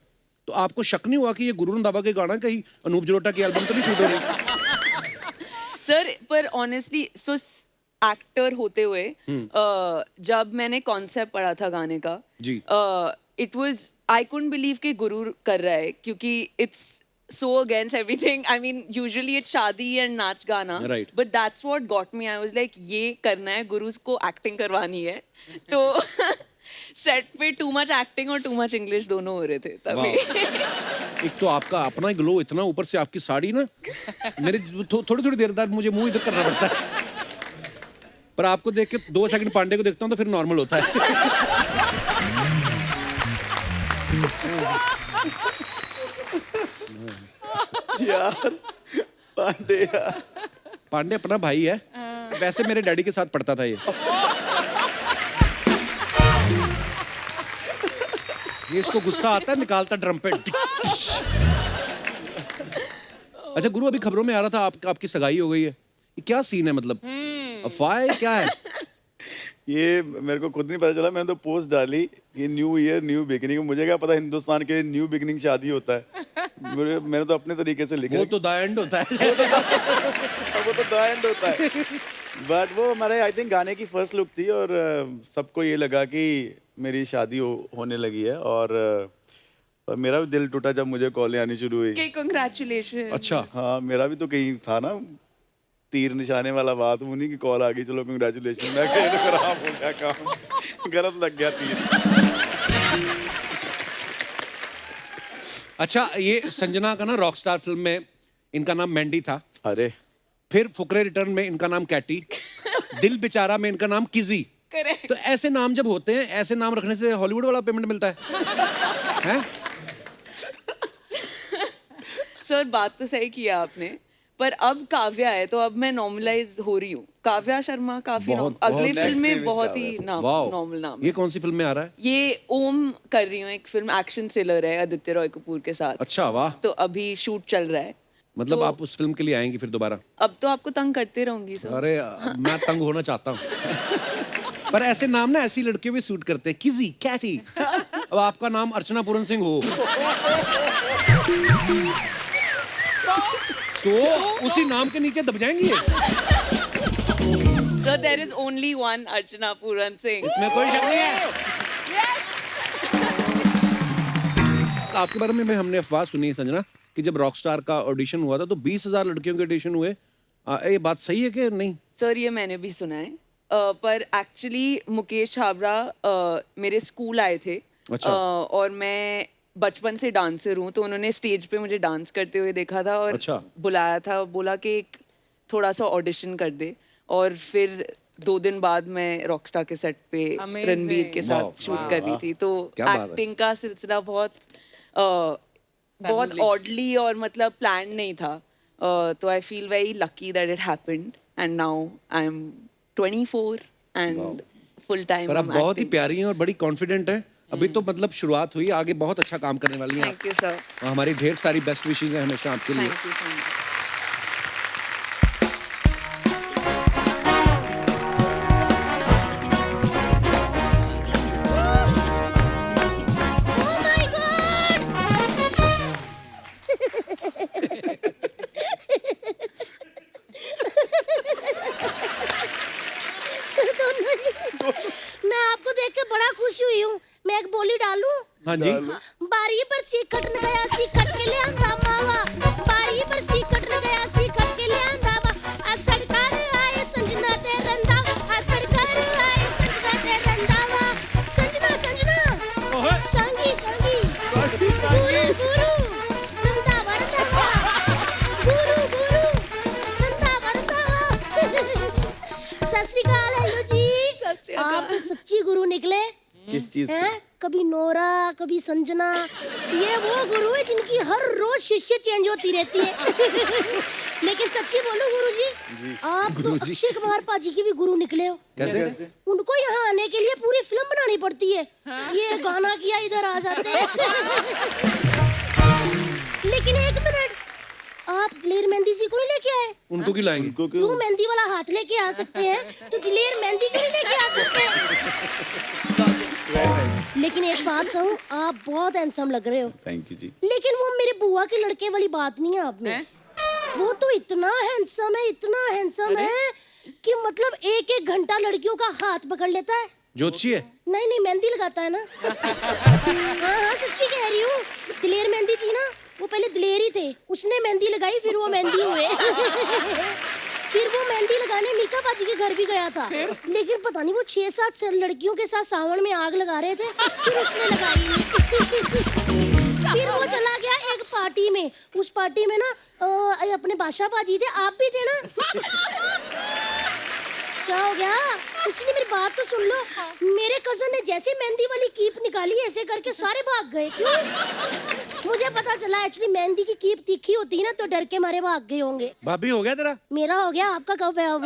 तो आपको शक नहीं हुआ कि ये गुरु रंधावा के गाना कहीं अनूप जलोटा की एल्बम तो नहीं शूट हो रही? सर पर ऑनेस्टली सो एक्टर होते हुए जब मैंने कॉन्सेप्ट पढ़ा था गाने का जी, it was I couldn't believe कि गुरु कर रहा है, क्योंकि it's so against everything. I mean, usually it's शादी and नाच गाना, right. But that's what got me. I was like, ये करना है, गुरु को एक्टिंग करवानी है। तो सेट पे टू मच एक्टिंग और टू मच इंग्लिश दोनों हो रहे थे तभी। एक तो आपका अपना ग्लो इतना, ऊपर से आपकी साड़ी ना मेरे थोड़ी देर बाद मुझे मुंह इधर करना पड़ता है, पर आपको देख के 2 सेकंड पांडे को देखता हूँ तो फिर नॉर्मल होता है। यार पांडे अपना भाई है, वैसे मेरे डैडी के साथ पढ़ता था ये इसको गुस्सा आता है निकालता ड्रम पे। अच्छा गुरु अभी खबरों में आ रहा था आपकी सगाई हो गई है, ये क्या सीन है? मतलब अफवाह है क्या है? ये मेरे को खुद नहीं पता चला, मैंने तो पोस्ट डाली कि न्यू ईयर न्यू बिगिनिंग। मुझे क्या पता हिंदुस्तान के न्यू बिगिनिंग शादी होता है। मैंने तो अपने तरीके से लिखा। वो तो द एंड होता है। वो तो द एंड होता है। बट वो हमारे आई थिंक गाने की फर्स्ट लुक थी और सबको ये लगा कि मेरी शादी होने लगी है और मेरा भी दिल टूटा जब मुझे कॉलें आनी शुरू हुई। कांग्रेचुलेशन। अच्छा। हाँ, मेरा भी तो कहीं था ना तीर निशाने वाला बात, उन्हीं की कॉल आ गई, चलो कंग्रेचुलेशन। मैं खराब हो गया काम, गलत लग गया तीर। अच्छा, ये संजना का ना रॉकस्टार फिल्म में इनका नाम मैंडी था। अरे फिर फुकरे रिटर्न में इनका नाम कैटी, दिल बेचारा में इनका नाम किजी। करेक्ट। तो ऐसे नाम जब होते हैं, ऐसे नाम रखने से हॉलीवुड वाला पेमेंट मिलता है? हैं? सर बात तो सही किया आपने, पर अब काव्या है तो अब मैं नॉर्मलाइज हो रही हूँ। काव्या शर्मा काफी अगले फिल्म में बहुत ही नॉर्मल नाम है। ये कौन सी फिल्म में आ रहा है? ये ओम कर रही हूँ, एक फिल्म एक्शन थ्रिलर है आदित्य रॉय कपूर के साथ। अच्छा, वाह। तो अभी शूट चल रहा है। मतलब तो आप उस फिल्म के लिए आएंगी फिर दोबारा? अब तो आपको तंग करते रहूंगी सर। अरे मैं तंग होना चाहता हूँ। पर ऐसे नाम ना ऐसी लड़कियों में सूट करते हैं, किजी, कैटी। अब आपका नाम अर्चना पूरन सिंह हो तो उसी नाम के नीचे दब जाएंगी। So there is only one Archana Puran Singh. इसमें कोई शक नहीं है। आपके बारे में हमने अफवाह सुनी है संजना कि जब रॉकस्टार का ऑडिशन हुआ था तो 20,000 लड़कियों के ऑडिशन हुए। ये बात सही है कि नहीं? सर ये मैंने भी सुना है, पर एक्चुअली मुकेश छाबड़ा मेरे स्कूल आए थे। अच्छा। और मैं बचपन से डांसर हूँ, तो उन्होंने स्टेज पे मुझे डांस करते हुए देखा था और अच्छा। बुलाया था, बोला कि एक थोड़ा सा ऑडिशन कर दे। और फिर 2 दिन बाद मैं रॉकस्टार के सेट पे Amazing. रणवीर के साथ शूट कर रही थी। तो क्या बात है। एक्टिंग का सिलसिला बहुत ऑडली और मतलब प्लान नहीं था। तो I feel very lucky that it happened and now I am 24 and full time. पर आप बहुत ही प्यारी हैं और बड़ी कॉन्फिडेंट हैं। अभी तो मतलब शुरुआत हुई, आगे बहुत अच्छा काम करने वाली हैं। Thank you sir. हमारी ढेर सारी बेस्ट विशेस हैं हमेशा आपके लिए। Thank you so much. मैं आपको देख के बड़ा खुश हुई हूँ। मैं एक बोली डालूं? हाँ जी। बारी पर सीखट न गया, सीखट के ले आंदा मावा। बारी पर सीखट न गया, सीखट के ले आंदा मावा। असड़कार आए संजना ते रंदावा, असड़कार आए संजना ते रंदावा। संजना संजना संगी संगी गुरु गुरु रंदावा रंदावा। गुरु गुरु रंदावा रंदावा। सत श्री अकाल। हेलो जी, आप तो सच्ची गुरु निकले। किस चीज हैं? कभी नोरा, कभी संजना। ये वो गुरु है जिनकी हर रोज शिष्य चेंज होती रहती है। लेकिन सच्ची बोलो गुरुजी, आप तो अक्षय कुमार पाजी की भी गुरु निकले हो। कैसे? उनको यहाँ आने के लिए पूरी फिल्म बनानी पड़ती है। ये गाना किया इधर आ जाते हैं। लेकिन एक मिनट, आप दिलेर मेहंदी जी को नहीं लेके आए? उनको क्यों लाएंगे? क्यों मेहंदी वाला हाथ लेके आ सकते हैं तो दिलेर मेहंदी क्यों नहीं लेके आ सकते? लेकिन एक बात कहूँ, आप बहुत हैंडसम लग रहे हो। थैंक यू जी। लेकिन वो मेरे बुआ के लड़के वाली बात नहीं है आप में। वो तो इतना हैंडसम है, इतना हैंडसम है कि मतलब 1-1 घंटा लड़कियों का हाथ पकड़ लेता है। ज्योतिषी है? नहीं नहीं, मेहंदी लगाता है ना। हाँ सच्ची कह रही हूँ। दिलेर मेहंदी थी ना, वो पहले दिलेर ही थे, उसने मेहंदी लगाई, फिर वो मेहंदी हुए। फिर वो मेहंदी लगाने मीका बाजी के घर भी गया था, लेकिन पता नहीं वो 6-7 लड़कियों के साथ सावन में आग लगा रहे थे, फिर उसने लगाई नहीं। फिर वो चला गया एक पार्टी में। उस पार्टी में ना अपने बादशाह बाजी थे, आप भी थे ना। क्या हो गया? कुछ नहीं, मेरी बात तो सुन लो। मेरे कजन ने जैसे मेहंदी वाली कीप निकाली, ऐसे करके सारे भाग गए। क्यों? मुझे पता चला एक्चुअली मेहंदी की कीप तीखी होती है ना, तो डर के मारे भाग गए होंगे। भाभी हो गया तेरा? मेरा हो गया, आपका कब है अब?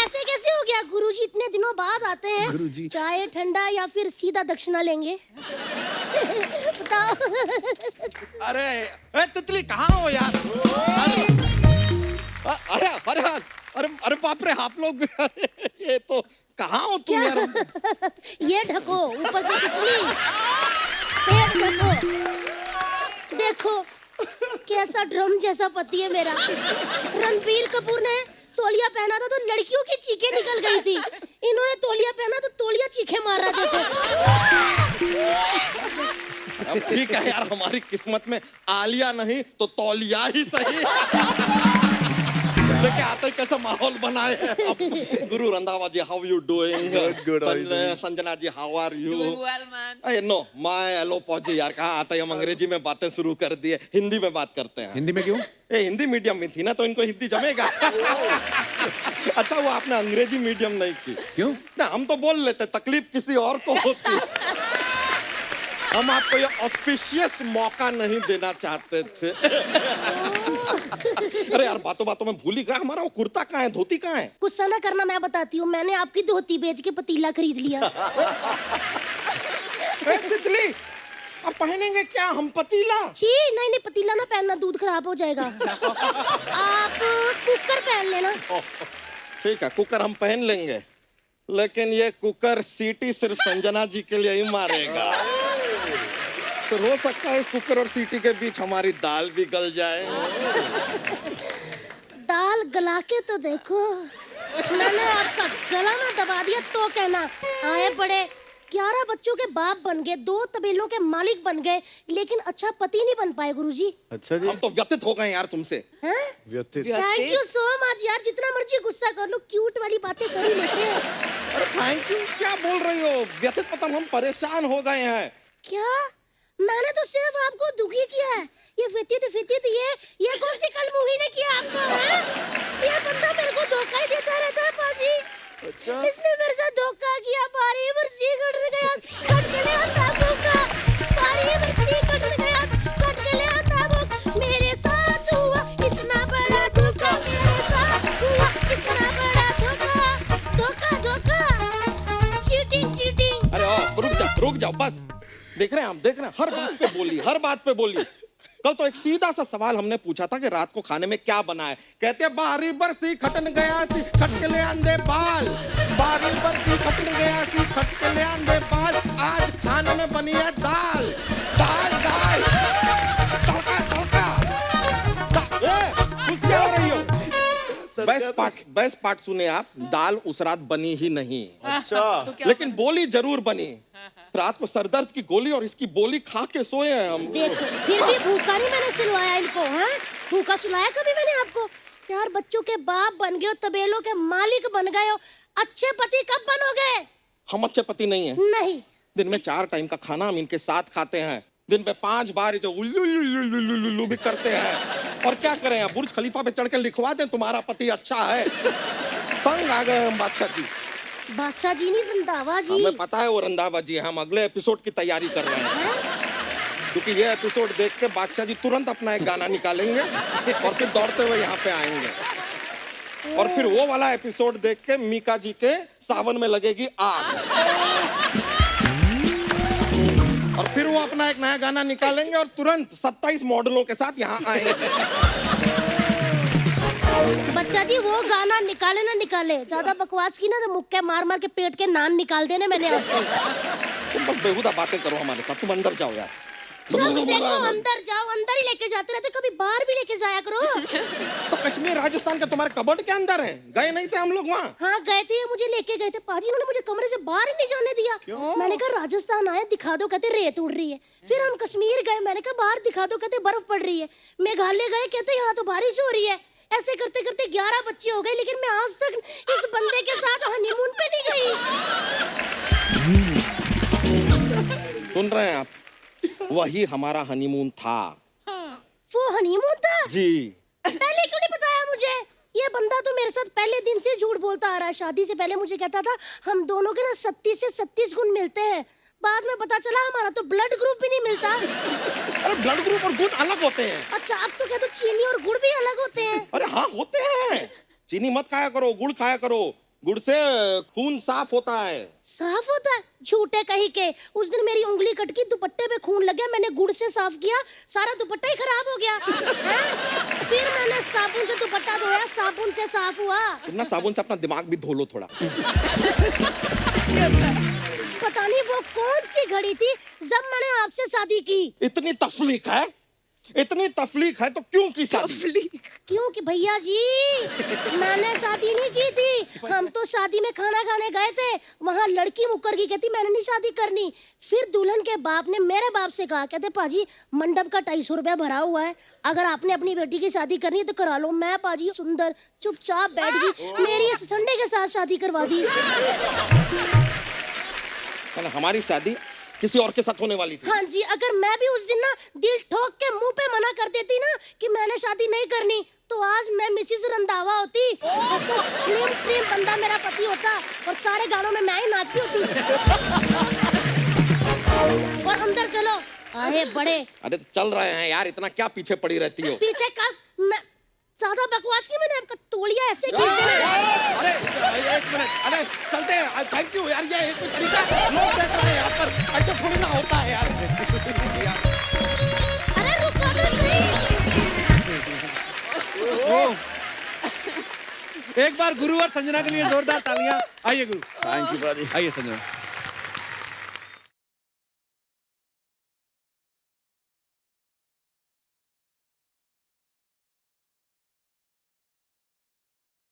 ऐसे कैसे हो गया? गुरुजी इतने दिनों बाद आते हैं। गुरुजी। चाय ठंडा या फिर सीधा दक्षिणा लेंगे? बताओ। अरे तितली कहाँ हो यार? अरे अरे अरे बाप रे, आप लोग ये तो कहाँ हो तुम यार? ये ढको ऊपर से पिछली, पेट ढको। देखो कैसा ड्रम जैसा पति है मेरा। रणबीर कपूर ने तौलिया पहना था तो लड़कियों की चीखें निकल गई थी, इन्होंने तौलिया पहना तो तौलिया चीखें मार रहा। देखो अब ठीक है यार, हमारी किस्मत में आलिया नहीं तो तौलिया ही सही। लेके आते ही कैसा माहौल बनाए हैं अब। Guru Randhawa ji, how you doing? Good. Sanjana ji, how are you? Doing well, man. अरे नो माय एलो पौजी यार, कहाँ आता है, हम अंग्रेजी में बातें शुरू कर दिए, हिंदी में बात करते हैं। हिंदी में क्यों? ए, हिंदी मीडियम में थी ना तो इनको हिंदी जमेगा। अच्छा वो आपने अंग्रेजी मीडियम नहीं की। क्यों? ना हम तो बोल लेते, तकलीफ किसी और को होती। हम आपको ये ऑस्पिशियस मौका नहीं देना चाहते थे। अरे यार बातों बातों में भूल ही गया, हमारा वो कुर्ता कहाँ है, धोती कहाँ है? गुस्सा ना करना, मैं बताती हूँ। मैंने आपकी धोती बेच के पतीला खरीद लिया। तितली, अब पहनेंगे क्या हम पतीला? छी नहीं नहीं, पतीला ना पहनना, दूध खराब हो जाएगा। आप कुकर पहन लेना। ठीक है, कुकर हम पहन लेंगे, लेकिन ये कुकर सीटी सिर्फ संजना जी के लिए ही मारेगा। तो हो सकता है इस कुकर और सीटी के बीच हमारी दाल भी गल जाए। दाल गला के तो देखो, मैंने आपका गला ना दबा दिया तो कहना। आए बड़े 11 बच्चों के बाप बन गए, 2 तबेलों के मालिक बन गए, लेकिन अच्छा पति नहीं बन पाए गुरुजी। अच्छा जी, हम तो व्यथित हो गए यार तुमसे। व्यथित। थैंक यू सो मच यार, जितना मर्जी गुस्सा कर लो, क्यूट वाली बातें कर ही लेते हैं। अरे थैंक यू क्या बोल रही हो? व्यथित मतलब हम परेशान हो गए हैं। क्या? मैंने तो सिर्फ आपको दुखी किया है। ये व्यतीत ये कौन सी कल मूवी ने किया आपको है? ये बंदा मेरे को धोखा ही देता रहता है पाजी। अच्छा? इसने मेरे साथ धोखा किया। बारी बरसी कट गया, कट के ले आता धोखा। बारी बरसी कट गया, कट के ले आता वो। मेरे साथ हुआ इतना बड़ा धोखा, मेरे साथ हुआ इतना बड़ा धोखा। धोखा धोखा, चीटिंग। अरे रुक जाओ बस। देख रहे हैं हम, देख रहे हैं, हर बात पे बोली। कल तो एक सीधा सा सवाल हमने पूछा था कि रात को खाने में क्या बना है। कहते हैं बारी बरसी खटन गया सी, खट के ले आंदे बाल। बारी बरसी खटन गया सी, खट के ले आंदे बाल। आज खाने में बनी है दाल। खुश क्या हो रही हो? बेस्ट पार्ट सुने आप, दाल उस रात बनी ही नहीं। अच्छा, लेकिन बोली जरूर बनी। रात को सरदर्द की गोली और इसकी बोली खा के सोए हैं हम। देखो फिर भी भूखा नहीं मैंने सुलवाया इनको। हाँ, भूखा सुलाया कभी मैंने आपको? यार बच्चों के बाप बन गए हो, तबेलों के मालिक बन गए हो, अच्छे पति कब बनोगे? हम अच्छे पति नहीं हैं। नहीं। दिन में 4 टाइम का खाना हम इनके साथ खाते हैं। दिन में 5 बार जो उल्लू भी करते हैं। और क्या करें, बुर्ज खलीफा पे चढ़ के लिखवा दें तुम्हारा पति अच्छा है। तंग आ गए हम बादशाह जी। बादशाह जी नहीं, रंधावा जी। हमें पता है वो रंधावा जी। हम अगले एपिसोड की तैयारी कर रहे हैं, क्योंकि ये एपिसोड देख के बादशाह जी तुरंत अपना एक गाना निकालेंगे और फिर दौड़ते हुए यहाँ पे आएंगे। और फिर वो वाला एपिसोड देख के मीका जी के सावन में लगेगी आग। और फिर वो अपना एक नया गाना निकालेंगे और तुरंत 27 मॉडलों के साथ यहाँ आएंगे। बच्चा जी वो गाना निकाले ना निकाले, ज्यादा बकवास की ना तो मुक्के मार मार के पेट के नान निकाल देने मैंने आपको। तुम बस बेहुदा बातें करो हमारे साथ, तुम अंदर जाओ यार। देखो अंदर जाओ, अंदर ही लेके जाते रहते, कभी बाहर भी लेके जाया करो। तो कश्मीर राजस्थान के तुम्हारे कबर्ड के अंदर है, गए नहीं थे हम लोग वहाँ? हाँ गए थे, मुझे लेके गए थे पाजी, उन्होंने मुझे कमरे से बाहर ही नहीं जाने दिया। मैंने कहा राजस्थान आए दिखा दो, कहते रेत उड़ रही है। फिर हम कश्मीर गए, मैंने कहा बाहर दिखा दो, कहते बर्फ पड़ रही है। मेघालय गए, कहते यहाँ तो बारिश हो रही है। ऐसे करते करते 11 बच्चे हो गए, लेकिन मैं आज तक इस बंदे के साथ हनीमून पे नहीं गई। सुन रहे हैं आप? वही हमारा हनीमून था। वो हनीमून था? जी। पहले क्यों नहीं बताया मुझे? ये बंदा तो मेरे साथ पहले दिन से झूठ बोलता आ रहा है। शादी से पहले मुझे कहता था हम दोनों के ना 37 से 36 गुण मिलते हैं। बाद में पता चला हमारा तो ब्लड ग्रुप भी नहीं मिलता। अरे ब्लड ग्रुप और गुण अलग होते हैं। अच्छा, अब तो क्या तो चीनी और गुड़ भी अलग होते हैं? अरे हाँ होते हैं। चीनी मत खाया करो, गुड़ खाया करो। गुड़ से खून साफ होता है। साफ होता है? झूठे कहीं के। उस दिन मेरी उंगली कटकी, दुपट्टे पे खून लग गया, मैंने गुड़ से साफ किया, सारा दुपट्टा ही खराब हो गया। हैं? फिर मैंने साबुन से दुपट्टा धोया, साबुन से साफ हुआ। तुम ना साबुन से अपना दिमाग भी धो लो थोड़ा। पता नहीं वो कौन सी घड़ी थी जब मैंने आपसे शादी की। इतनी तफलीक है, इतनी तफलीक है तो क्यों की शादी? क्यों कि भैया जी मैंने शादी नहीं की थी, हम तो शादी में खाना खाने गए थे, वहाँ लड़की मुकर गई, कहती मैंने नहीं शादी करनी। फिर दुल्हन के बाप ने मेरे बाप से कहा, कहते पाजी मंडप का 250 रुपया भरा हुआ है, अगर आपने अपनी बेटी की शादी करनी है तो करा लो। मैं पाजी सुंदर चुपचाप बैठ गई, मेरी इस संडे के साथ शादी करवा दी। हमारी शादी किसी और के साथ होने वाली थी। हाँ जी, अगर मैं भी उस दिन ना दिल ठोक के मुंह पे मना कर देती ना कि मैंने शादी नहीं करनी, तो आज मैं मिसेस रंधावा होती, ऐसा स्लिम ट्रिम बंदा मेरा पति होता और सारे गानों में मैं ही नाचती होती। और अंदर चलो आए बड़े। अरे चल रहे हैं यार, इतना क्या पीछे पड़ी रहती हो? पीछे का मैं ज्यादा बकवास की, मैंने आपका तोलिया ऐसे खींच देना। अरे एक मिनट, अरे चलते हैं। थैंक यू यार, ये कोई तरीका है? लोग देख रहे हैं यहाँ पर, ऐसे थोड़ी ना होता है यार। अरे रुको एक बार गुरु और संजना के लिए जोरदार तालियां। आइए गुरु। थैंक यू आइए संजना।